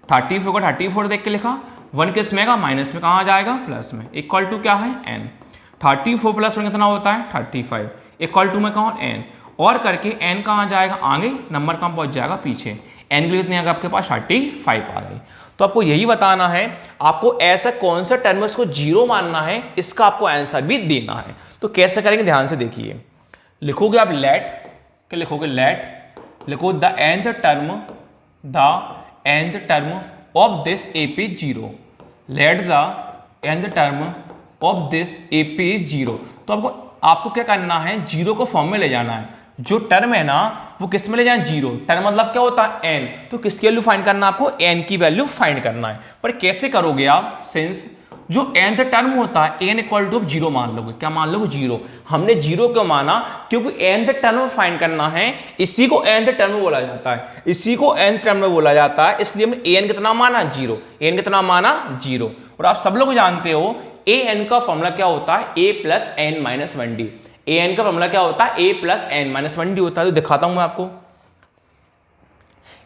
34 को 34 देख के लिखा, 1 किस में माइनस में, कहाँ आ जाएगा प्लस में, इक्वल टू क्या है n, 34 प्लस 1 कितना होता है 35, इक्वल टू में कौन n, और करके n कहाँ जाएगा आगे, नंबर कहाँ पहुंच जाएगा पीछे, n के लिए कितनी आएगा आपके पास 35 आ गई। तो आपको यही बताना है, आपको ऐसा कौन सा टर्म उसको जीरो मानना है, इसका आपको आंसर भी देना है। तो कैसे करेंगे ध्यान से देखिए, लिखोगे आप लेट, क्या लिखोगे लेट, लिखो the nth term of this AP zero, let the nth term of this AP zero, तो आपको क्या करना है जीरो को फॉर्म में ले जाना है, जो टर्म है ना वो किस में ले जाए जीरो, टर्म मतलब क्या होता है n, तो किसकी वैल्यू फाइंड करना है आपको n की वैल्यू फाइंड करना है, पर कैसे करोगे आप, सिंस जो nth टर्म होता है n इक्वल टू जीरो मान लोगे, क्या मान लोगे जीरो, हमने जीरो क्यों माना क्योंकि nth टर्म फाइंड करना है, इसी को nth टर्म बोला जाता है, इसी को nth टर्म में बोला जाता है, इसलिए हमने an कितना माना जीरो, n कितना माना जीरो। और आप सब लोग जानते हो an का फॉर्मूला क्या होता है a प्लस n-1d, an का फॉर्मूला क्या होता है a प्लस n-1d होता है, तो दिखाता हूं मैं आपको,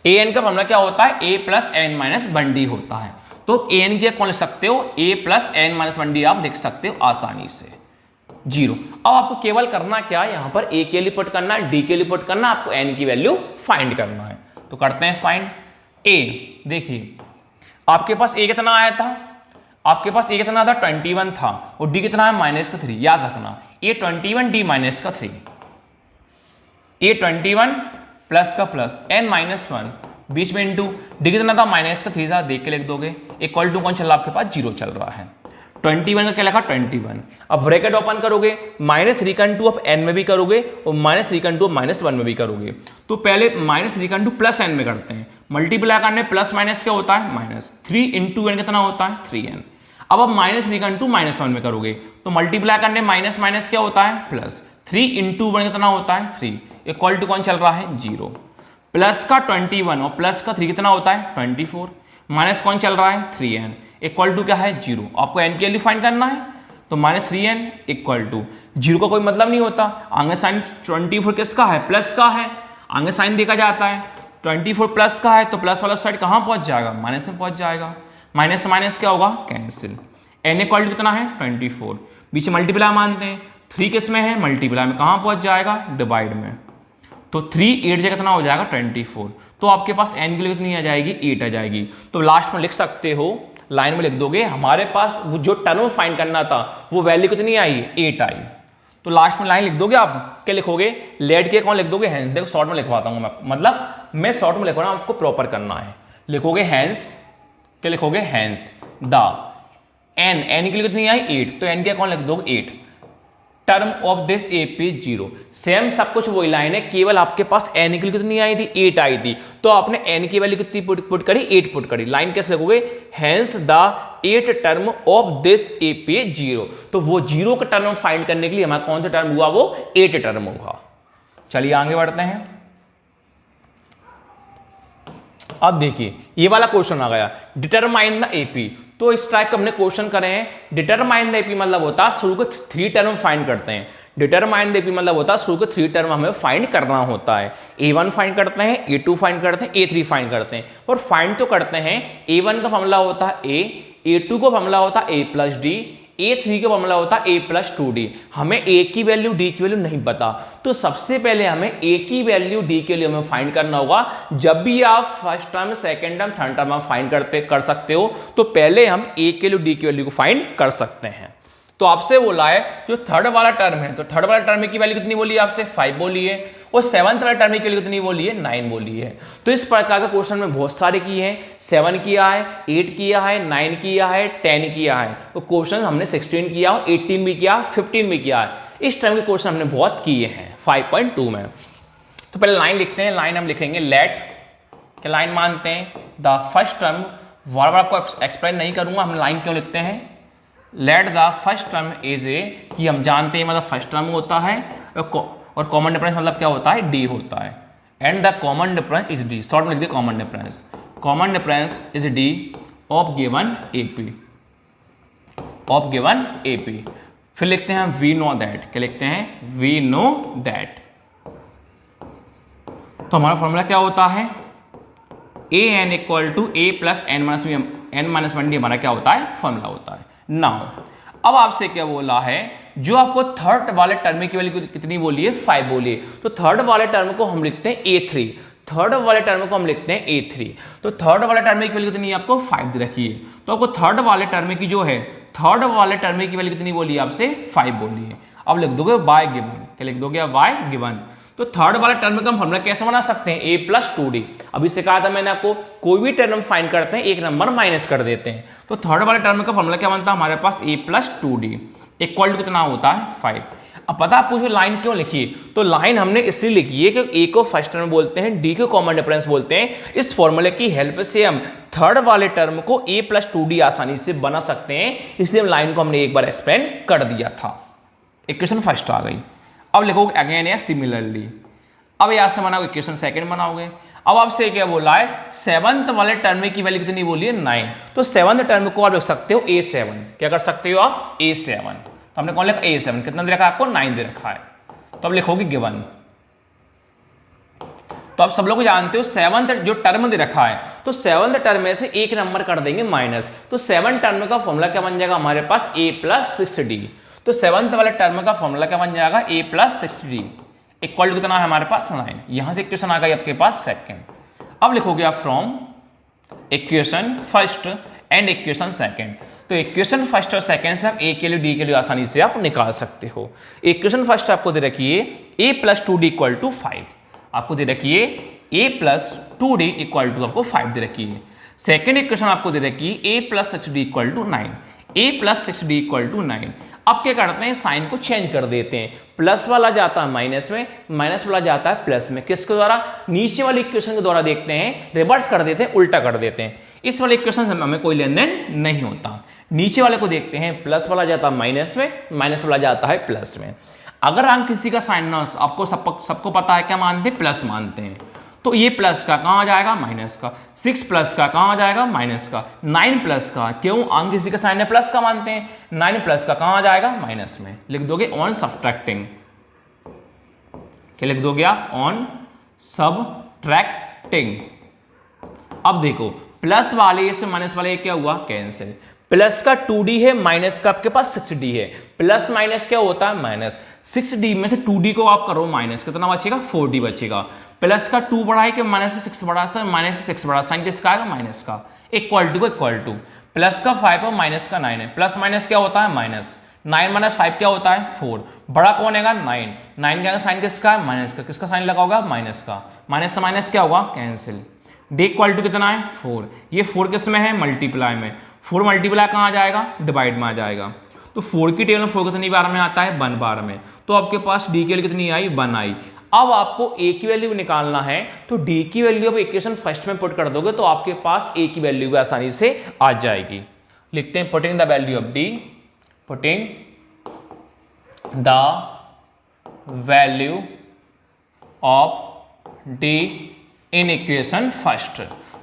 an का फॉर्मूला क्या होता है a प्लस n-1d होता है, तो an की कौन लिख सकते हो a प्लस n-1d आप लिख सकते हो आसानी से जीरो। अब आपको केवल करना क्या है, यहां पर a के लिए पुट करना है, d के लिए पुट करना है, आपको n की वैल्यू फाइंड करना है, तो करते हैं फाइंड a। देखिए आपके पास a कितना आया था, आपके पास a कितना था 21 था, और d कितना है -3, याद रखना a 21 d -3, a 21 प्लस का प्लस n-1 बीच में इंटू डी कितना था -3 था, देख के लिख दोगे, इक्वल टू कौन चल रहा है आपके पास जीरो चल रहा है, 21 का क्या लिखा 21, अब ब्रैकेट ओपन करोगे -3 का इंटू ऑफ n में भी करोगे और -3 का इंटू ऑफ -1 में भी करोगे, तो पहले -3 का इंटू प्लस n में करते हैं, मल्टीप्लाई करने प्लस माइनस क्या होता है -3 इंटू n कितना होता है 3n, अब आप -3 का इंटू -1 में करोगे तो मल्टीप्लाई करने माइनस माइनस क्या होता है प्लस, 3 इंटू 1 कितना होता है 3, इक्वल टू कौन चल रहा है जीरो, प्लस का 21 और प्लस का 3 कितना होता है 24, माइनस कौन चल रहा है 3n, इक्वल टू क्या है जीरो, आपको n की वैल्यू फाइंड करना है, तो -3n इक्वल टू जीरो का कोई मतलब नहीं होता, आगे साइन 24 किसका है प्लस का है, आगे साइन देखा जाता है 24 प्लस का है, तो प्लस वाला साइड कहाँ पहुंच जाएगा माइनस में पहुंच जाएगा, माइनस से माइनस क्या होगा कैंसिल, n इक्वल टू कितना है 24, बीच मल्टीप्लाई मानते हैं, 3 किस में है मल्टीप्लाई में, कहाँ पहुंच जाएगा डिवाइड में, तो 3 8 से कितना हो जाएगा 24, तो आपके पास n की वैल्यू कितनी आ जाएगी, 8 आ जाएगी। तो लास्ट में लिख सकते हो, लाइन में लिख दोगे हमारे पास वो जो टर्म फाइंड करना था वो वैल्यू कितनी आई, 8 आई। तो लास्ट में लाइन लिख दोगे आप, क्या लिखोगे, लेट के कौन लिख दोगे, हैंस। देखो शॉर्ट में लिखवाता हूँ मैं, मतलब मैं शॉर्ट में लिखवा रहा हूँ, आपको प्रॉपर करना है। लिखोगे हैंस, क्या लिखोगे, हैंस द n की कितनी आई, 8, तो n के कौन लिख दोगे, 8, term of this AP 0। Same सब कुछ वही लाइन है, केवल आपके पास n की कितनी आई थी, 8 आई थी, तो आपने n की वैल्यू कितनी पुट करी, 8 पुट करी। लाइन कैसे लिखोगे, hence the 8 term of this AP 0। तो वो 0 का टर्म फाइंड करने के लिए हमारा कौन सा टर्म हुआ, वो 8 टर्म होगा। चलिए आगे बढ़ते हैं। अब देखिए ये वाला क्वेश्चन आ गया, डिटरमाइन द AP। तो इस टाइप का हमने क्वेश्चन करे हैं। डिटरमाइन द AP मतलब होता है शुरू के 3 टर्म फाइंड करते हैं। डिटरमाइन द AP मतलब होता है शुरू के 3 टर्म हमें फाइंड करना होता है। A1 फाइंड करते हैं, A2 फाइंड करते हैं, A3 फाइंड करते हैं। और फाइंड तो करते हैं, A1 का फॉर्मूला होता है A, A2 का फॉर्मूला होता है A प्लस D, A3 का फॉर्मूला होता है A प्लस 2D। हमें A की वैल्यू D की वैल्यू नहीं पता, तो सबसे पहले हमें A की वैल्यू D के लिए हमें फाइंड करना होगा। जब भी आप first term, second term, third term आप फाइंड कर सकते हो, तो पहले हम A के लिए D की वैल्यू को फाइंड कर सकते हैं। तो आपसे बोला है जो थर्ड वाला टर्म है, तो थर्ड वाला टर्म की वैल्यू कितनी बोली है आपसे, 5 बोली है, और सेवंथ वाला टर्म की वैल्यू कितनी बोली है, 9 बोली है। तो इस प्रकार का क्वेश्चन में बहुत सारे किए हैं, 7 किया है, 8 किया है, 9 किया है, 10 किया है। तो क्वेश्चन हमने 16 किया, 18 भी किया, 15 भी किया है। इस टाइम के क्वेश्चन हमने बहुत किए हैं 5.2 में। तो पहले लाइन लिखते हैं। लाइन हम लिखेंगे लेट, क्या लाइन मानते हैं, द फर्स्ट टर्म, बार बार आपको एक्सप्लेन नहीं करूंगा, हम लाइन क्यों लिखते हैं। Let the first term is a, कि हम जानते हैं मतलब फर्स्ट टर्म होता है, और कॉमन डिफरेंस मतलब क्या होता है, डी होता है। And the common difference is D, short में लिख दिया common difference. Common difference is D of given AP, of given AP। फिर लिखते हैं वी नो दैट, क्या लिखते हैं, वी नो दैट। तो हमारा फॉर्मूला क्या होता है, AN equal to A plus n-1D हमारा क्या होता है, फॉर्मूला होता है। नाउ अब आपसे क्या बोला है, जो आपको थर्ड वाले टर्म की वैल्यू कितनी बोली है, 5 बोली है, तो थर्ड वाले टर्म को हम लिखते हैं A3, थर्ड वाले टर्म को हम लिखते हैं A3। तो थर्ड वाले टर्म की वैल्यू कितनी है आपको, 5 दे रखी है, तो आपको थर्ड वाले टर्म की जो है, थर्ड वाले टर्म की वैल्यू कितनी बोली है आपसे, 5 बोली है। अब लिख दोगे बाय गिवन, क्या लिख दोगे, बाय गिवन। तो थर्ड वाला टर्म का हम फॉर्मूला कैसे बना सकते हैं, A प्लस 2D। अभी से कहा था मैंने आपको, कोई भी टर्म फाइंड करते हैं एक नंबर माइनस कर देते हैं। तो थर्ड वाले टर्म का फॉर्मूला क्या बनता है हमारे पास, A plus 2D equal to कितना होता है, 5। अब पता आप पूछो लाइन क्यों लिखी है, तो लाइन हमने इसलिए लिखी है कि A को फर्स्ट टर्म बोलते हैं, D को कॉमन डिफरेंस बोलते हैं। इस फॉर्मूले की हेल्प से हम थर्ड वाले टर्म को A प्लस 2D आसानी से बना सकते हैं, इसलिए हम लाइन को हमने एक बार एक्सप्लेन कर दिया था। इक्वेशन फर्स्ट आ गई। अब लिखोगे अगेन या सिमिलरली। अब यहां से बनाओगे इक्वेशन सेकंड बनाओगे। अब आपसे क्या बोला है, सेवंथ वाले टर्म की वैल्यू कितनी बोली है, 9। तो सेवंथ टर्म को आप लिख सकते हो A7, क्या कर सकते हो आप, A7। तो हमने कौन लिखा, A7, कितना दे रखा है आपको, 9 दे रखा है। तो अब लिखोगे गिवन। तो आप सब लोग जानते हो सेवंथ जो टर्म दे रखा है, तो सेवंथ टर्म में से एक नंबर कर देंगे माइनस, तो सेवन टर्म का फॉर्मूला क्या बन जाएगा हमारे पास, A प्लस 6D। तो सेवंथ वाले टर्म का फॉर्मूला क्या बन जाएगा, A plus 6D equal to कितना है हमारे पास, 9। यहां से इक्वेशन आ गई आपके पास सेकंड। अब लिखोगे आप from equation first and equation second. तो इक्वेशन फर्स्ट और सेकंड से आप A के लिए D के लिए आसानी से आप निकाल सकते हो। इक्वेशन फर्स्ट आपको दे रखिए A plus 2D equal to 5, आपको दे रखिए A plus 2D equal to आपको 5 दे रखिए। सेकेंड इक्वेशन आपको दे रखिए A plus 6D equal to 9, A plus 6D equal to 9। अब क्या करते हैं, साइन को चेंज कर देते हैं, प्लस वाला जाता है माइनस में, माइनस वाला जाता है प्लस में। किसके द्वारा, नीचे वाली इक्वेशन के द्वारा देखते हैं, रिवर्स कर देते हैं, उल्टा कर देते हैं। इस वाले इक्वेशन से हमें कोई लेन देन नहीं होता। नीचे वाले को देखते हैं, प्लस वाला जाता है माइनस में, माइनस वाला जाता है प्लस में। अगर हम किसी का साइन ना, आपको सबको पता है क्या मानते हैं, प्लस मानते हैं, तो ये प्लस का कहाँ आ जाएगा, माइनस का। 6 प्लस का कहाँ आ जाएगा, माइनस का। 9 प्लस का, क्यों, हम किसी का साइन है प्लस का मानते हैं, 9 प्लस का कहाँ आ जाएगा, माइनस में। लिख दोगे ऑन सब्ट्रैक्टिंग, क्या लिख दोगे आप, ऑन सब्ट्रैक्टिंग। अब देखो प्लस वाले से माइनस वाले क्या हुआ, कैंसिल। प्लस का 2D है, माइनस का आपके पास 6D है। प्लस माइनस क्या होता है, माइनस। 6d में से 2d को आप करो माइनस, कितना बचेगा 4d बचेगा। प्लस का 2 बड़ा है कि माइनस का 6 बड़ा है सर, माइनस का 6 बड़ा, साइन किसका आएगा माइनस का, इक्वल टू प्लस का 5 और माइनस का 9 है, प्लस माइनस क्या होता है माइनस, 9 माइनस 5 क्या होता है 4, बड़ा कौन है 9 का साइन किसका है माइनस का, किसका साइन लगा होगा माइनस का, माइनस से माइनस क्या होगा कैंसिल। d इक्वल टू कितना है 4, ये 4 किस में है मल्टीप्लाई में, 4 मल्टीप्लाई कहाँ आ जाएगा डिवाइड में आ जाएगा। तो 4 की टेबल में 4 कितनी बार में आता है 1 बार में, तो आपके पास d की वैल्यू कितनी आई 1 आई। अब आपको a की वैल्यू निकालना है, तो d की वैल्यू अब इक्वेशन फर्स्ट में पुट कर दोगे तो आपके पास a की वैल्यू भी आसानी से आ जाएगी। लिखते हैं putting the value of d, putting the value of d in equation first.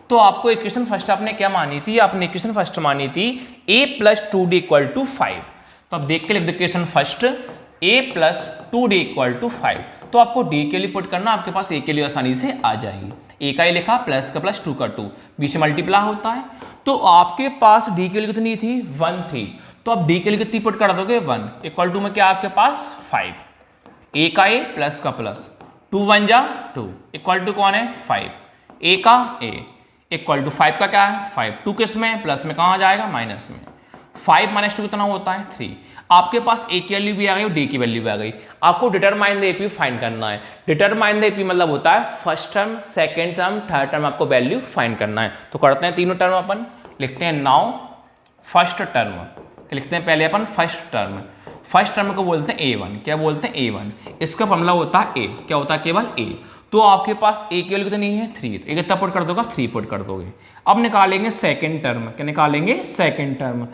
तो आपको इक्वेशन फर्स्ट आपने क्या मानी थी, आपने इक्वेशन फर्स्ट मानी थी a plus 2d equal to 5। तो अब देख के लिख दो equation first a plus 2d equal to 5। तो आपको d के लिए पुट करना, आपके पास a के लिए आसानी से आ जाएगी। a का ही लिखा प्लस का प्लस 2 का 2, बीच में मल्टीप्लाई होता है। तो आपके पास d के लिए कितनी थी 1 थी, तो आप d के लिए कितनी पुट कर दोगे 1 इक्वल टू में क्या आपके पास 5, a का a प्लस का प्लस 2 1 जा 2 इक्वल टू कौन है 5, a का a इक्वल टू 5 का क्या है 5, 2 किस में प्लस में कहाँ आ जाएगा माइनस में, 5 माइनस 2 कितना होता है 3। आपके पास a की वैल्यू भी आ गई और d की वैल्यू भी आ गई। आपको डिटरमाइन द एपी फाइंड करना है। डिटरमाइन द एपी मतलब होता है first term, second term, third term, आपको वैल्यू फाइंड करना है। तो करते हैं तीनों टर्म अपन, लिखते हैं नाउ फर्स्ट टर्म, लिखते हैं पहले अपन फर्स्ट टर्म। फर्स्ट टर्म को बोलते हैं a1, क्या बोलते हैं a1, इसका फॉर्मूला होता है a, क्या होता है केवल a। तो आपके पास a की वैल्यू कितनी है 3, एक कितना पुट कर दोगे 3 पुट कर दोगे। अब निकालेंगे सेकंड टर्म, क्या निकालेंगे सेकंड टर्म।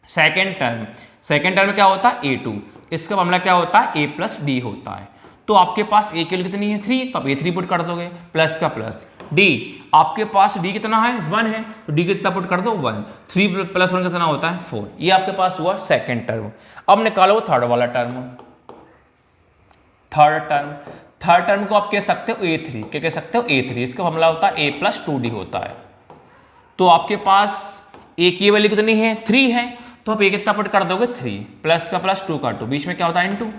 सेकंड टर्म क्या होता है a2, इसका फॉर्मूला क्या होता है a प्लस d होता है। तो आपके पास a की वैल्यू कितनी है 3, तो आप a3 पुट कर दोगे, प्लस का प्लस d, आपके पास d कितना है 1 है, तो d कितना पुट कर दो 1, 3 प्लस 1 कितना होता है 4। ये आपके पास हुआ सेकंड टर्म। अब निकालो थर्ड वाला टर्म। थर्ड टर्म को आप कह सकते हो a3, क्या कह सकते हो a3, इसका फॉर्मूला होता है a प्लस 2d होता है। तो आपके पास a की वैल्यू कितनी है 3 है, तो आप a कितना पुट कर दोगे 3 प्लस का प्लस 2 का 2, बीच में क्या होता है इनटू।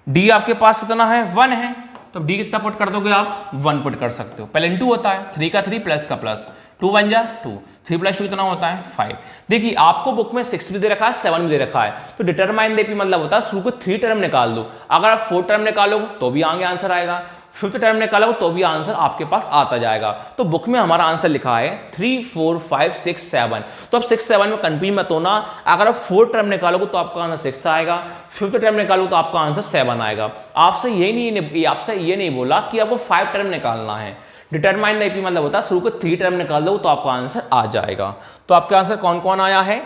d आपके पास कितना है 1 है, तो d कितना पुट कर दोगे आप 1 पुट कर सकते हो, पहले इनटू होता है 3 का 3 प्लस का प्लस 2 1 जा 2, 3 प्लस 2 कितना होता है 5। देखिए आपको बुक में 6 भी दे रखा है 7 भी दे रखा है, तो डिटरमाइन द एपी मतलब होता है शुरू को 3 टर्म निकाल दो, अगर आप 4 टर्म निकालोगे तो भी आगे आंसर आएगा, 5th टर्म निकालोगे तो भी आंसर आपके पास आता जाएगा। तो बुक में हमारा आंसर लिखा है 3 4 5 6 7, तो अब 6 7 में कंफ्यूज मत होना, अगर आप 4 टर्म निकालोगे तो आपका आंसर 6 आएगा, 5th टर्म निकालोगे तो आपका आंसर 7 आएगा। आपसे ये नहीं बोला कि आपको 5 टर्म निकालना है। डिटरमाइन द एपी मतलब होता है शुरू को 3 टर्म निकाल दो तो आपका आंसर आ जाएगा। तो आपका आंसर कौन कौन आया है,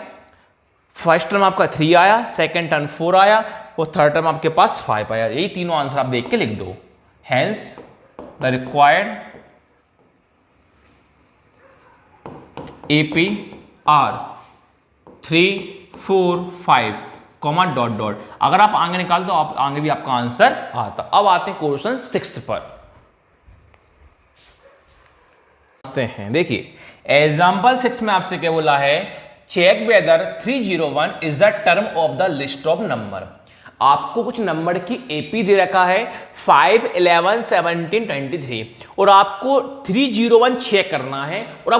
फर्स्ट टर्म आपका 3 आया, सेकंड टर्म 4 आया और थर्ड टर्म आपके पास 5 आया। यही तीनों आंसर आप देख के लिख दो। Hence, the required AP are 3 4 5 comma dot dot. अगर आप आगे निकाल तो आप आगे भी आपका आंसर आता। अब आते हैं क्वेश्चन 6 पर। हैं देखिए एग्जाम्पल 6 में आपसे क्या बोला है, check whether 301 is the term of the list of number. आपको कुछ नंबर की एपी दे रखा है 5 11 17 23 और आपको 301 चेक करना है और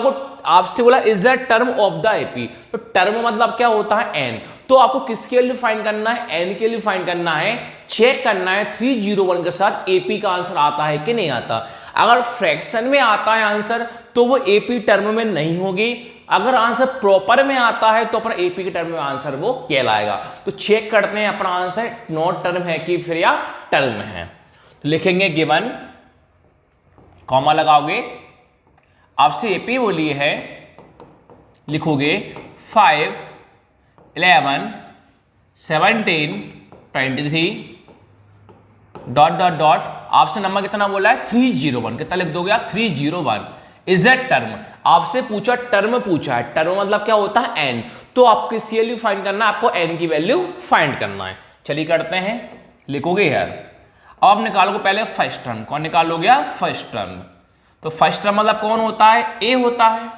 आपसे बोला is the term of the AP. तो टर्म मतलब क्या होता है एन, तो आपको किसके लिए फाइंड करना है, एन के लिए फाइंड करना है, चेक करना है 301 के साथ एपी का आंसर आता है कि नहीं आता। अगर फ्रैक्शन में आता है आंसर तो वो एपी टर्म में नहीं होगी, अगर आंसर प्रॉपर में आता है तो अपना एपी के टर्म में आंसर वो कहलाएगा। तो चेक करते हैं अपना आंसर नॉट टर्म है कि फिर या टर्म है। तो लिखेंगे गिवन, कॉमा लगाओगे, आपसे एपी बोली है, लिखोगे 5 11 17 23 डॉट डॉट डॉट, आपसे नंबर कितना बोला है 301, कितना लिख दोगे आप 301 इज दैट टर्म। आपसे पूछा टर्म पूछा है, टर्म मतलब क्या होता है एन, तो आपको इसकी वैल्यू फाइंड करना है, आपको एन की वैल्यू फाइंड करना है। चलिए करते हैं, लिखोगे यार। अब आप निकालोगे पहले फर्स्ट टर्म, कौन निकालोगे फर्स्ट टर्म। तो फर्स्ट टर्म मतलब कौन होता है, ए होता है,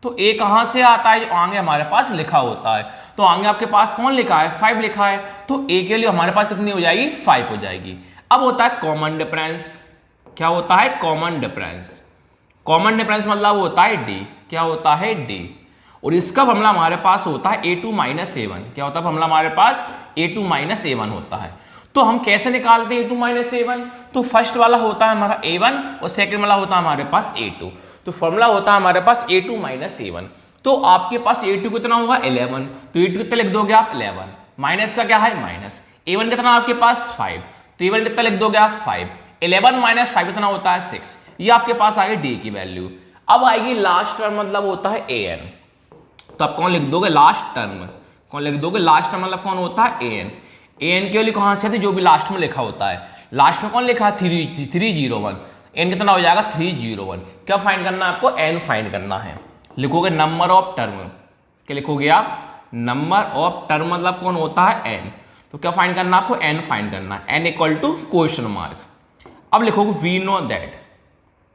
तो ए कहां से आता है, जो आगे हमारे पास लिखा होता है। तो आगे आपके पास कौन लिखा है, 5 लिखा है, तो ए के लिए हमारे पास कितनी हो जाएगी, 5 हो जाएगी। अब होता है कॉमन डिफरेंस। क्या होता है, कॉमन डिफरेंस। कॉमन डिफरेंस मतलब होता है डी। क्या होता है, डी। और इसका फॉर्मूला हमारे पास होता है a2 माइनस a1। क्या होता है फॉर्मूला हमारे पास, a2 माइनस a1 होता है। तो हम कैसे निकालते हैं a2 माइनस a1, तो फर्स्ट वाला होता है हमारा a1 और सेकंड वाला होता है हमारे पास a2। तो फॉर्मूला होता है हमारे पास a2 माइनस a1। तो आपके पास a2 कितना होगा, 11। तो a2 कितना लिख दोगे आप, 11। माइनस का क्या है, माइनस। a1 कितना आपके पास, 5। तो a1 कितना लिख दोगे आप, 5। 11 माइनस 5 कितना होता है, 6। ये आपके पास आ गई डी की वैल्यू। अब आएगी लास्ट टर्म, मतलब होता है an। तो आप कौन लिख दोगे, लास्ट टर्म। कौन लिख दोगे, लास्ट टर्म मतलब कौन होता है, an। an के लिए कहां से आती है, जो भी लास्ट में लिखा होता है। लास्ट में कौन लिखा है, 301। n कितना हो जाएगा, 301। क्या फाइंड करना है आपको, n फाइंड करना है। लिखोगे नंबर ऑफ टर्म। क्या लिखोगे आप, नंबर ऑफ टर्म मतलब कौन होता है, n। तो क्या फाइंड करना है आपको, n फाइंड करना है, n equal to question mark. अब लिखोगे वी नो दैट।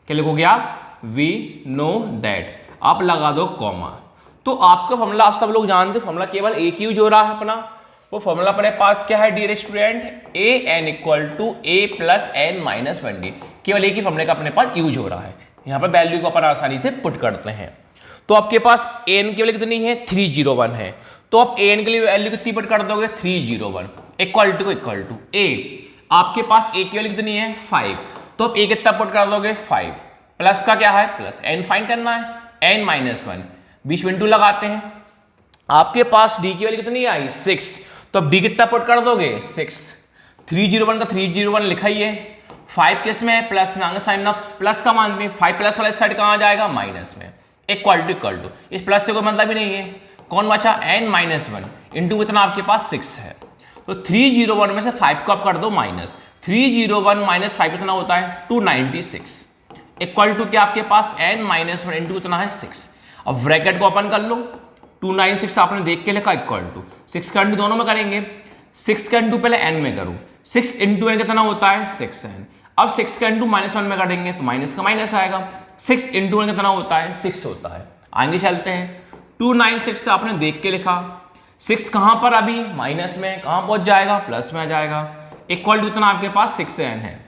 क्या लिखोगे आप, वी नो दैट। आप लगा दो कॉमा। तो आपका फॉर्मूला आप सब लोग जानते हो, फॉर्मूला केवल एक ही यूज हो रहा है अपना। वो फॉर्मूला अपने पास क्या है dear student, A N equal to A plus N minus 1d। केवल एक ही फॉर्मूले का अपने पास यूज हो रहा है। यहाँ पर वैल्यू को अपन आसानी से पुट करते हैं। तो आपके पास एन की वैल्यू कितनी है, 301 है। तो आप एन के लिए वैल्यू कितनी पुट कर दोगे, 301 इक्वल टू ए। आपके पास ए की वैल्यू कितनी है, 5। तो आप ए कितना पुट कर दोगे, 5। प्लस का क्या है, प्लस एन फाइंड करना है, एन माइनस 1। बीच में इंटू लगाते हैं। आपके पास डी की वैल्यू कितनी आई, 6। तो अब डी कितना पुट कर दोगे, 6। 301 का 301 लिखा ही है। 5 किस में है, प्लस में। आगे साइन ऑफ प्लस का मानते हैं। 5 प्लस वाला साइड कहां जाएगा, माइनस में। इक्वल टू इस प्लस से कोई मतलब ही नहीं है। कौन बचा, n माइनस 1 इंटू कितना आपके पास 6 है। तो 301 में से 5 को आप कर दो माइनस। 301 माइनस 5 कितना होता है, 296 इक्वल टू क्या आपके पास n माइनस 1 इंटू कितना है, 6। अब ब्रैकेट को ओपन कर लो। 296 आपने देख के लिखा इक्वल टू 6 का इंटू दोनों में करेंगे। 6 का इंटू पहले n में करूं। 6 इंटू n कितना होता है, 6n। अब 6 का इंटू माइनस 1 में करेंगे तो माइनस का माइनस आएगा। 6 इंटू n कितना होता है, 6 होता है। आगे चलते हैं। 296 आपने देख के लिखा। 6 कहां पर अभी, माइनस में। कहां पहुंच जाएगा, प्लस में आ जाएगा। इक्वल टू कितना आपके पास 6n है।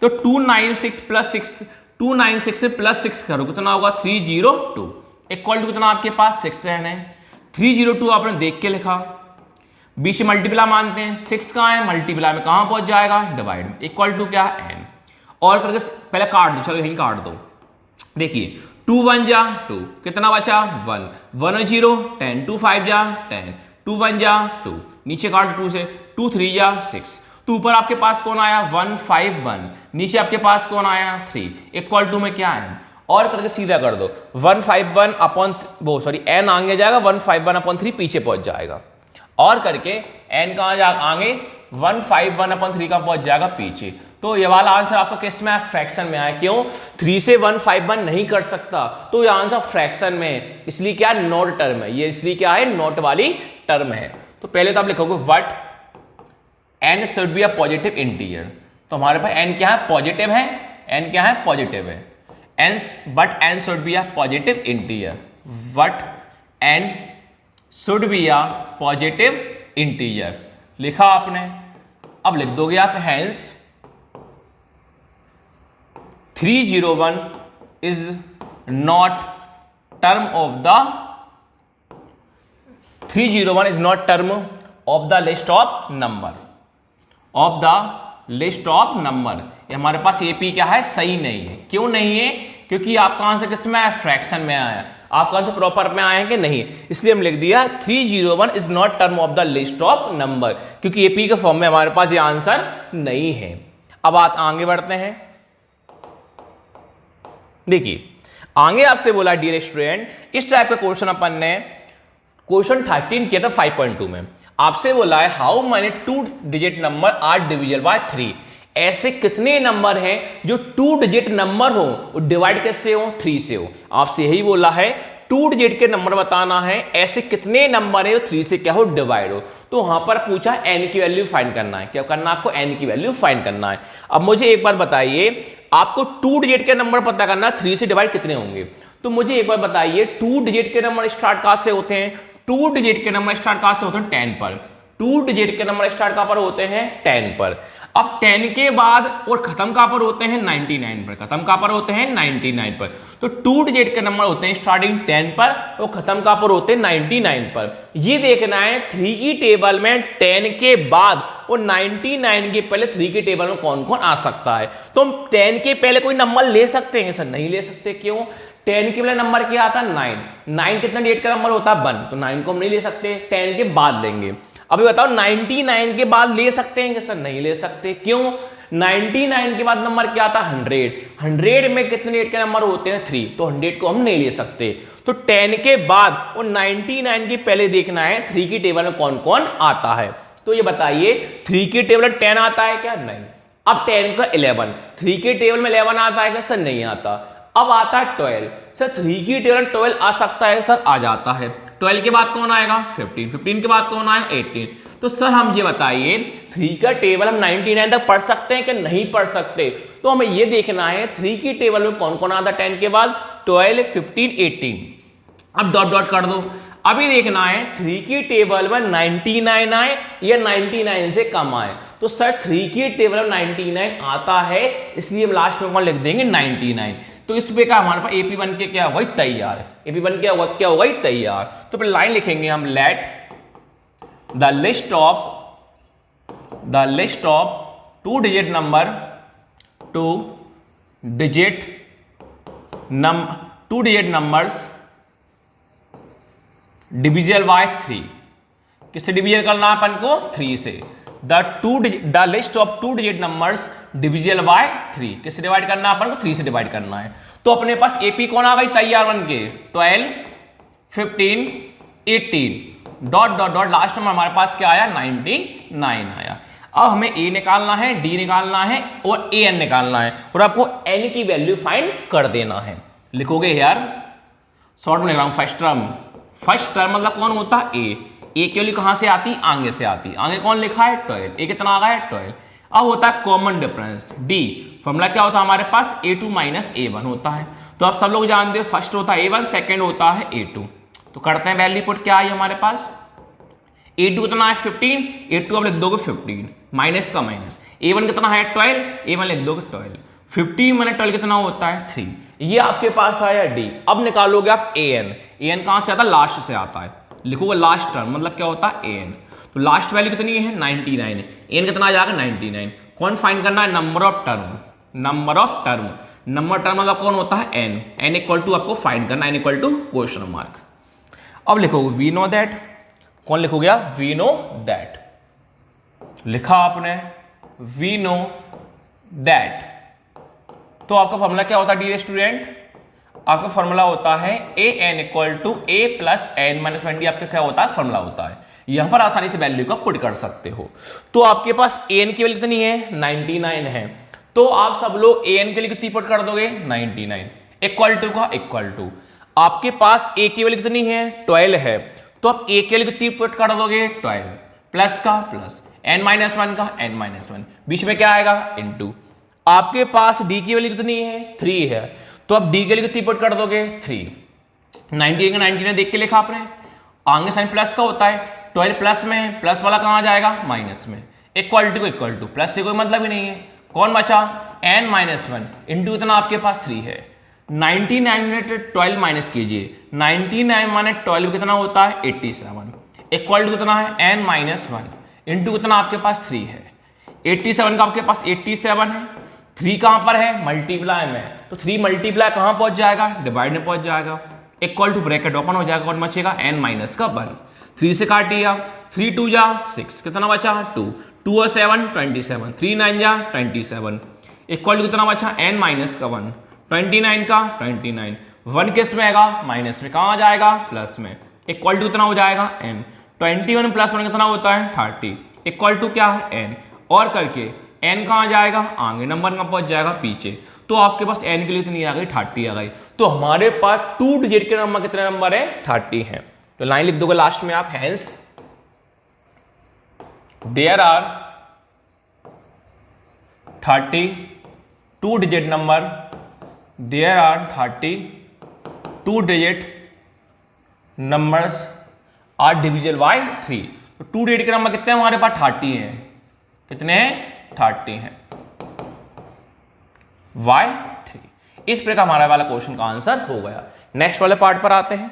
तो 296 प्लस 6, 296 से प्लस 6 करो कितना होगा, 302 इक्वल टू कितना आपके पास 6n है। 302 आपने देख के लिखा। बीच में मल्टीप्लाई मानते हैं। 6 कहाँ है, मल्टीप्लाई में कहां पहुंच जाएगा, डिवाइड में। इक्वल टू क्या, n। और करके पहले काट दो, चलो यहीं काट दो। देखिए 2 1 जा 2, कितना बचा 1, 1 0 10, 2 5 जा 10, 2 1 जा 2, नीचे काट 2 से, 2 3 जा 6। तो ऊपर आपके पास कौन आया, 1 5 1, नीचे आपके पास कौन आया 3 इक्वल टू में क्या है। और करके सीधा कर दो 151 अपॉन वो सॉरी n आगे जाएगा, 151 अपॉन 3 पीछे पहुंच जाएगा। और करके n कहां जा आगे, 151 अपॉन 3 का पहुंच जाएगा पीछे। तो ये वाला आंसर आपका किस में है, फ्रैक्शन में आया। क्यों, 3 से 151 नहीं कर सकता, तो ये आंसर फ्रैक्शन में है, इसलिए क्या नॉट टर्म है ये, इसलिए क्या है नॉट वाली टर्म है। तो पहले तो आप लिखोगे what n should be a positive integer. तो हमारे पास n क्या है, पॉजिटिव है। n क्या है, पॉजिटिव है। But n should be a positive integer. What n should be a positive integer लिखा आपने। अब लिख दोगे आप hence 301 is not term of the 301 is not term of the list of number, of the list of number. ये हमारे पास AP क्या है, सही नहीं है। क्यों नहीं है, क्योंकि आप कहां से किस में आया, फ्रैक्शन में आया। आप कहां से प्रॉपर में आए कि नहीं, इसलिए हम लिख दिया 301 is not term of the list of number, क्योंकि एपी के फॉर्म में हमारे पास ये आंसर नहीं है। अब आप आगे बढ़ते हैं। देखिए आगे आपसे बोला डियर स्टूडेंट, इस टाइप का क्वेश्चन अपन ने क्वेश्चन 13 किया था 5.2 में। आपसे बोला है how many 2 digit number are divisible by 3। ऐसे कितने नंबर हैं जो 2 डिजिट नंबर हो और डिवाइड कैसे हो, 3 से हो। आपसे यही बोला है 2 डिजिट के नंबर बताना है, ऐसे कितने नंबर है 3 से क्या हो, डिवाइड हो। तो वहां पर पूछा n की वैल्यू फाइंड करना है। क्या करना है आपको, n की वैल्यू फाइंड करना है। अब मुझे एक बात बताइए, आपको 2 डिजिट के नंबर पता करना है, 3 से डिवाइड कितने होंगे। तो मुझे एक बार बताइए 2 डिजिट के नंबर स्टार्ट कहां से होते हैं? 2 डिजिट के नंबर स्टार्ट कहां से होते हैं? 10 पर। 2 डिजिट के नंबर स्टार्ट कहां पर होते हैं? 10 पर। अब 10 के बाद और खत्म कहां पर होते हैं? 99 पर। खत्म कहां पर होते हैं? 99 पर। तो 2 डिजिट के नंबर होते हैं स्टार्टिंग 10 पर और खत्म कहां पर होते हैं? 99 पर। ये देखना है 3 की टेबल में 10 के बाद और 99 के पहले 3 की टेबल में कौन कौन आ सकता है। तो हम 10 के पहले कोई नंबर ले सकते हैं? सर नहीं ले सकते। क्यों? 10 के पहले नंबर क्या आता है? 9। 9 कितना डिजिट का नंबर होता है? 1। तो 9 को हम नहीं ले सकते, 10 के बाद लेंगे। अभी बताओ 99 के बाद ले सकते हैं? सर नहीं ले सकते। क्यों? 99 के बाद नंबर क्या आता है? 100। 100 में कितने डिजिट के नंबर होते हैं? 3। तो 100 को हम नहीं ले सकते। तो 10 के बाद और 99 के पहले देखना है 3 की टेबल में कौन कौन आता है। तो ये बताइए 3 की टेबल में 10 आता है क्या? नहीं। अब 10 का 11। 3 की टेबल में 11 आता है क्या? सर नहीं आता। अब आता है 12। सर 3 की टेबल 12 आ सकता है? सर आ जाता है। 12 के बाद कौन आएगा? 15। 15 के बाद कौन आएगा? 18। तो सर हम ये बताइए 3 का टेबल हम 99 तक पढ़ सकते हैं कि नहीं पढ़ सकते? तो हमें ये देखना है 3 की टेबल में कौन कौन आता है 10 के बाद? 12, 15, 18। अब डॉट डॉट कर दो। अभी देखना है 3 की टेबल में 99 आए या 99 से कम आए। तो सर 3 की टेबल में 99 आता है, इसलिए हम लास्ट में कौन लिख देंगे? 99। तो इस पे का हमारे पास AP बन के क्या होगा? तैयार। AP बन के क्या होगा? तैयार। तो फिर लाइन लिखेंगे हम, let the list of 2 digit number 2 digit numbers divisible by 3। किससे डिविजन करना है अपन को? 3 से। The list of 2 digit numbers divisible by 3। किससे डिवाइड करना है अपन को? 3 से डिवाइड करना है। तो अपने पास AP कौन आ गई तैयार बन के? 12, 15, 18 डॉट डॉट डॉट लास्ट में हमारे पास क्या आया? 99 आया। अब हमें A निकालना है, D निकालना है और AN निकालना है और आपको N की वैल्यू फाइंड कर देना है। लिखोगे यार, शॉर्ट में लिख रहा हूं। फर्स्ट टर्म मतलब कौन होता है? ए की वैल्यू कहां से आती? आगे से आती। आगे कौन लिखा है? 12। ए कितना आ गया है? 12। अब होता है कॉमन डिफरेंस डी। फॉर्मूला क्या होता है हमारे पास? A2 माइनस A1 होता है। तो आप सब लोग जानते हो फर्स्ट होता है A1, सेकेंड होता है A2। तो करते हैं वैल्यू पुट। क्या आई हमारे पास? A2 कितना है? 15। A2 आप लिख दोगे 15 माइनस का माइनस। A1 कितना है? 12। A1 लिख दोगे 12। 15 माइनस 12 कितना होता है? 3। ये आपके पास आया D। अब निकालोगे आप AN। AN कहां से आता है? लास्ट से आता है। लिखोगे लास्ट टर्म मतलब क्या होता है? AN। तो लास्ट वैल्यू कितनी है? 99। AN कितना आ जाएगा? 99। कौन फाइंड करना है? नंबर ऑफ टर्म मतलब कौन होता है? N इक्वल टू आपको फाइंड करना, N equal to question mark. अब लिखोगे वी नो दैट। कौन लिखोगे आप? We know that. लिखा आपने वी नो दैट। तो आपका फॉर्मूला क्या होता है डियर स्टूडेंट? आपका फॉर्मूला होता है AN equal to A plus N minus 20। आपका क्या होता है? फॉर्मूला होता है। यहां पर आसानी से वैल्यू को पुट कर सकते हो। तो आपके पास AN की वैल्यू कितनी है? 99 है। तो आप सब लोग AN के लिए कितनी पुट कर दोगे? 99 इक्वल टू का इक्वल टू आपके पास A की वैल्यू कितनी है? 12 है। तो आप A के लिए कितनी पुट कर दोगे? 12 प्लस का प्लस N माइनस 1 का N माइनस 1। बीच में क्या आएगा? इनटू। आपके पास D की वैल्यू कितनी है? 3 है। तो आप D के लिए कितनी पुट कर दोगे? 3। 99 का 99 देख के लिखा आपने। आगे साइन प्लस का होता है। 12 प्लस में, प्लस वाला कहां जाएगा? माइनस में। इक्वल टू प्लस से कोई मतलब ही नहीं है। कौन बचा? N माइनस 1 इंटू इतना आपके पास 3 है। 99 में 12 माइनस कीजिए। 99 माइनस 12 कितना होता है? 87। इक्वल टू कितना है? N माइनस 1 इंटू कितना आपके पास? 3 है। 87 का आपके पास 87 है। 3 कहां पर है? मल्टीप्लाई में। तो 3 मल्टीप्लाई कहां पहुंच जाएगा? डिवाइड में पहुंच जाएगा। इक्वल टू ब्रैकेट ओपन हो जाएगा। कौन बचेगा? N माइनस का 1। 3 से काटिए आप। 3 2 जा 6 कितना बचा? 2। 2 और 7 27। 3 9 जा 27। इक्वल टू कितना बचा? N माइनस का 1। 29 का 29। 1 किस में आएगा? माइनस में। कहां जाएगा? प्लस में। इक्वल टू कितना हो जाएगा? N। 21 प्लस 1 कितना होता है? 30। इक्वल टू क्या है? N। और करके N कहां जाएगा? आगे। नंबर कहां पहुंच जाएगा? पीछे। तो आपके पास N के लिए इतनी आ गई? 30 आ गई। तो हमारे पास 2 डिजिट के नंबर कितने नंबर है? 30 है। तो लाइन लिख दोगे लास्ट में आप, hence there are 30 2 digit number, there are 30 2 digit numbers are divisible by 3। तो 2 डिजिट के नंबर कितने हैं हमारे पास? 30 हैं। कितने हैं? 30 हैं बाय 3। इस प्रकार हमारा वाला क्वेश्चन का आंसर हो गया। नेक्स्ट वाले पार्ट पर आते हैं।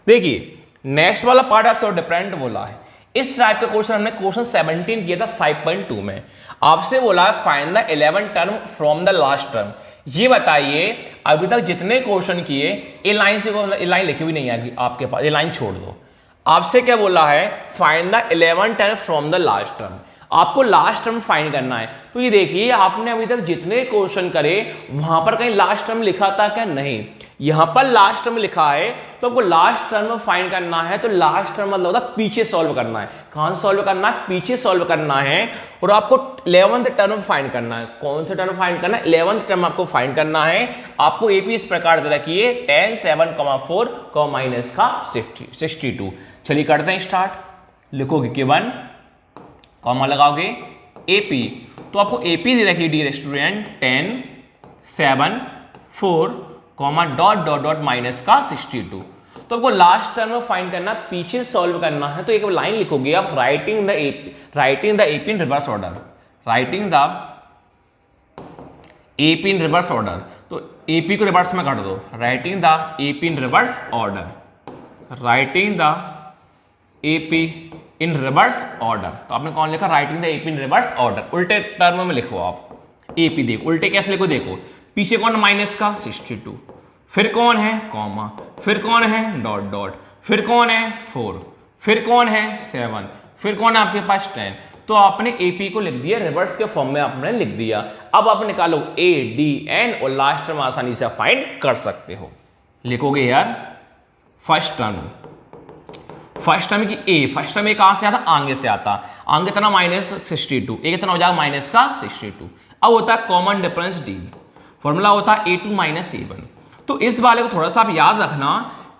देखिए नेक्स्ट वाला पार्ट आपसे डिफरेंट बोला है। इस टाइप का क्वेश्चन हमने क्वेश्चन 17 किया था 5.2 में। आपसे बोला है find the 11 term from the last term. ये बताइए अभी तक जितने क्वेश्चन किए ए लाइन से, ए लाइन लिखी हुई नहीं है आपके पास, ए लाइन छोड़ दो। आपसे क्या बोला है? Find the 11 term from the last term. आपको लास्ट टर्म फाइंड करना है। तो ये देखिए आपने अभी तक जितने क्वेश्चन करे वहां पर कहीं लास्ट टर्म लिखा था क्या? नहीं। यहां पर लास्ट टर्म लिखा है तो आपको लास्ट टर्म फाइंड करना है। तो लास्ट टर्म मतलब होता है पीछे सॉल्व करना है। कहां सॉल्व करना है? पीछे सॉल्व करना है। और आपको 11th टर्म फाइंड करना है। कौन सा टर्म फाइंड करना है? 11th टर्म आपको फाइंड करना है। आपको एपी इस प्रकार दे रखिए 10 7 4 माइनस का 62। चलिए करते हैं स्टार्ट। लिखोगे K1 कॉमा लगाओगे एपी। तो आपको एपी दे रखी dear student 10 7 4 dot dot dot minus का 62। तो आपको लास्ट टर्म फाइंड करना, पीछे सॉल्व करना है। तो एक लाइन लिखोगे आप writing the AP in reverse order. Writing the AP in reverse order. तो एपी को रिवर्स में कर दो। Writing the AP in reverse order. Writing the AP in reverse order. तो आपने कौन लिखा? Writing the AP in reverse order. उल्टे टर्म में लिखो आप एपी। देखो उल्टे कैसे लिखो, देखो पीछे कौन? माइनस का 62, फिर कौन है? कॉमा, फिर कौन है? डॉट डॉट, फिर कौन है? 4, फिर कौन है? 7, फिर कौन है आपके पास? 10। तो आपने एपी को लिख दिया, रिवर्स के फॉर्म में आपने लिख दिया। अब आप निकालो ए डी एन और लास्ट टर्म आसानी से फाइंड कर सकते हो। लिखोगे यार फर्स्ट टर्म की ए। फर्स्ट टर्म ए कहां से आता? आगे से आता। आगे कितना? -62। ए कितना हो जाएगा? माइनस का 62। अब होता है कॉमन डिफरेंस डी। फॉर्मूला होता है A2 - A1। तो इस वाले को थोड़ा सा आप याद रखना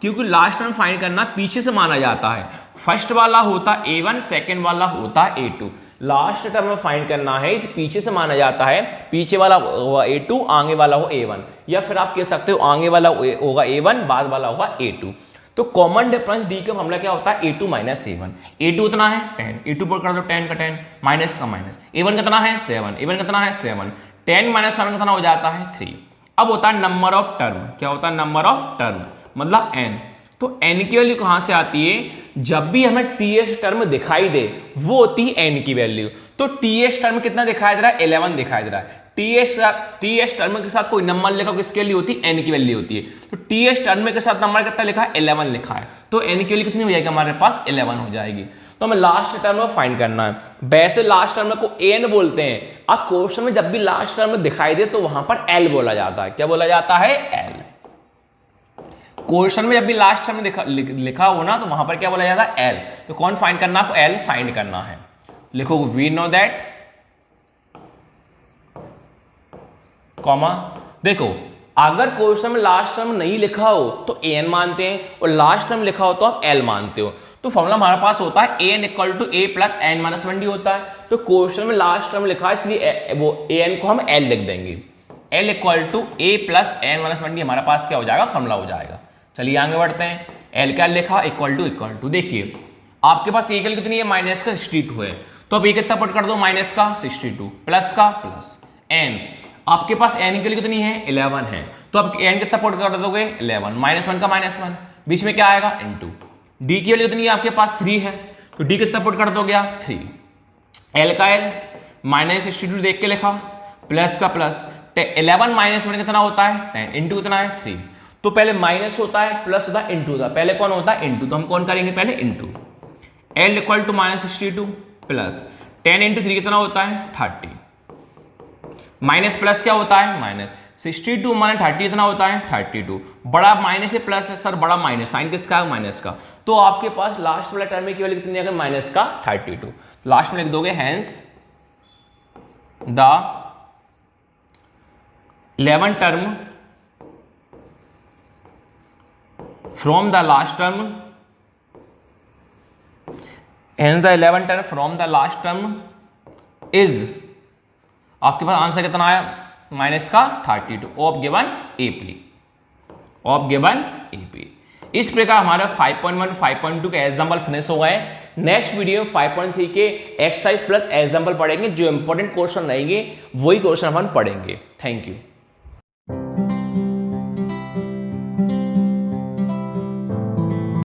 क्योंकि लास्ट टर्म फाइंड करना पीछे से माना जाता है। फर्स्ट वाला होता A1, सेकंड वाला होता A2। लास्ट टर्म में फाइंड करना है तो पीछे से माना जाता है। पीछे वाला होगा A2, आगे वाला हो A1, या फिर आप कह सकते हो आगे वाला होगा A1, बाद वाला होगा A2। तो कॉमन डिफरेंस डी का मामला क्या होता है? A2 - A1। A2 कितना है? 10। A2 पर कर दो 10 का 10, माइनस का माइनस। A1 कितना है? 7। A1 कितना है? 7। 10 - 7 कितना हो जाता है? 3। अब होता है नंबर ऑफ टर्म। क्या होता है? नंबर ऑफ टर्म मतलब n। तो n की वैल्यू कहां से आती है? जब भी हमें ts टर्म दिखाई दे वो होती है n की वैल्यू। तो ts टर्म कितना दिखाई दे रहा है? 11 दिखाई दे रहा है। ts टर्म के साथ कोई नंबर लिखा, किसकी वैल्यू होती है? n की वैल्यू होती है। तो ts टर्म के साथ नंबर कितना लिखा है? 11 लिखा है। तो n की वैल्यू कितनी हो जाएगी हमारे पास? 11 हो जाएगी। तो हमें लास्ट टर्म में फाइंड करना है। वैसे लास्ट टर्म को an बोलते हैं। अब क्वेश्चन में जब भी लास्ट टर्म दिखाई दे तो वहां पर l बोला जाता है। क्या बोला जाता है? l। क्वेश्चन में जब भी लास्ट टर्म लिखा हो ना तो वहां पर क्या बोला जाता है? l। तो कौन फाइंड करना? आपको l फाइंड करना है। लिखो वी नो दैट, कॉमा। देखो अगर क्वेश्चन में लास्ट टर्म नहीं लिखा हो तो an मानते हैं और लास्ट टर्म लिखा हो तो आप l मानते हो। तो फॉर्मूला हमारे पास होता है an = a + n - 1d होता है। तो क्वेश्चन में लास्ट टर्म लिखा है इसलिए वो an को हम l लिख देंगे। l = a + n - 1d हमारे पास क्या हो जाएगा? फॉर्मूला हो जाएगा। चलिए आगे बढ़ते हैं। l क्या लिखा? Equal to. देखिए आपके पास a की वैल्यू कितनी है? माइनस का 62 है। तो अब a कितना पुट कर दो? माइनस का 62 प्लस का प्लस n। आपके पास n की वैल्यू कितनी है? 11 है। तो अब n कितना पुट कर दोगे? 11 -1 का -1, बीच में क्या आएगा? इनटू। d की वैल्यू कितनी है आपके पास? 3 है। तो d कितना पुट कर दोगे आप? 3। l का l -62 देख के लिखा, प्लस का प्लस। 11 - 1 कितना होता है? 10। इंटू कितना है? 3। तो पहले माइनस होता है, प्लस होता है, इंटू होता है। पहले कौन होता है? इंटू। तो हम कौन करेंगे? पहले इंटू। l = -62 प्लस 10 × 3 कितना होता है? 30। माइनस प्लस क्या होता है? माइनस। 62 - 30 कितना होता है? 32। बड़ा माइनस है प्लस है सर, बड़ा माइनस। साइन किसका? माइनस का। तो आपके पास लास्ट वाला टर्म की वैल्यू कितनी है? माइनस का 32। लास्ट में लिख दोगे hence the 11 term from the last term, hence the 11 term from the last term is, आपके पास आंसर कितना आया? माइनस का 32 of given AP, of given AP. इस प्रकार हमारा 5.1 5.2 का एग्जाम्पल फिनिश हो गए। नेक्स्ट वीडियो 5.3 के एक्सरसाइज प्लस एग्जाम्पल पढ़ेंगे, जो इंपॉर्टेंट क्वेश्चन रहेंगे वही क्वेश्चन हम पढ़ेंगे। Thank you.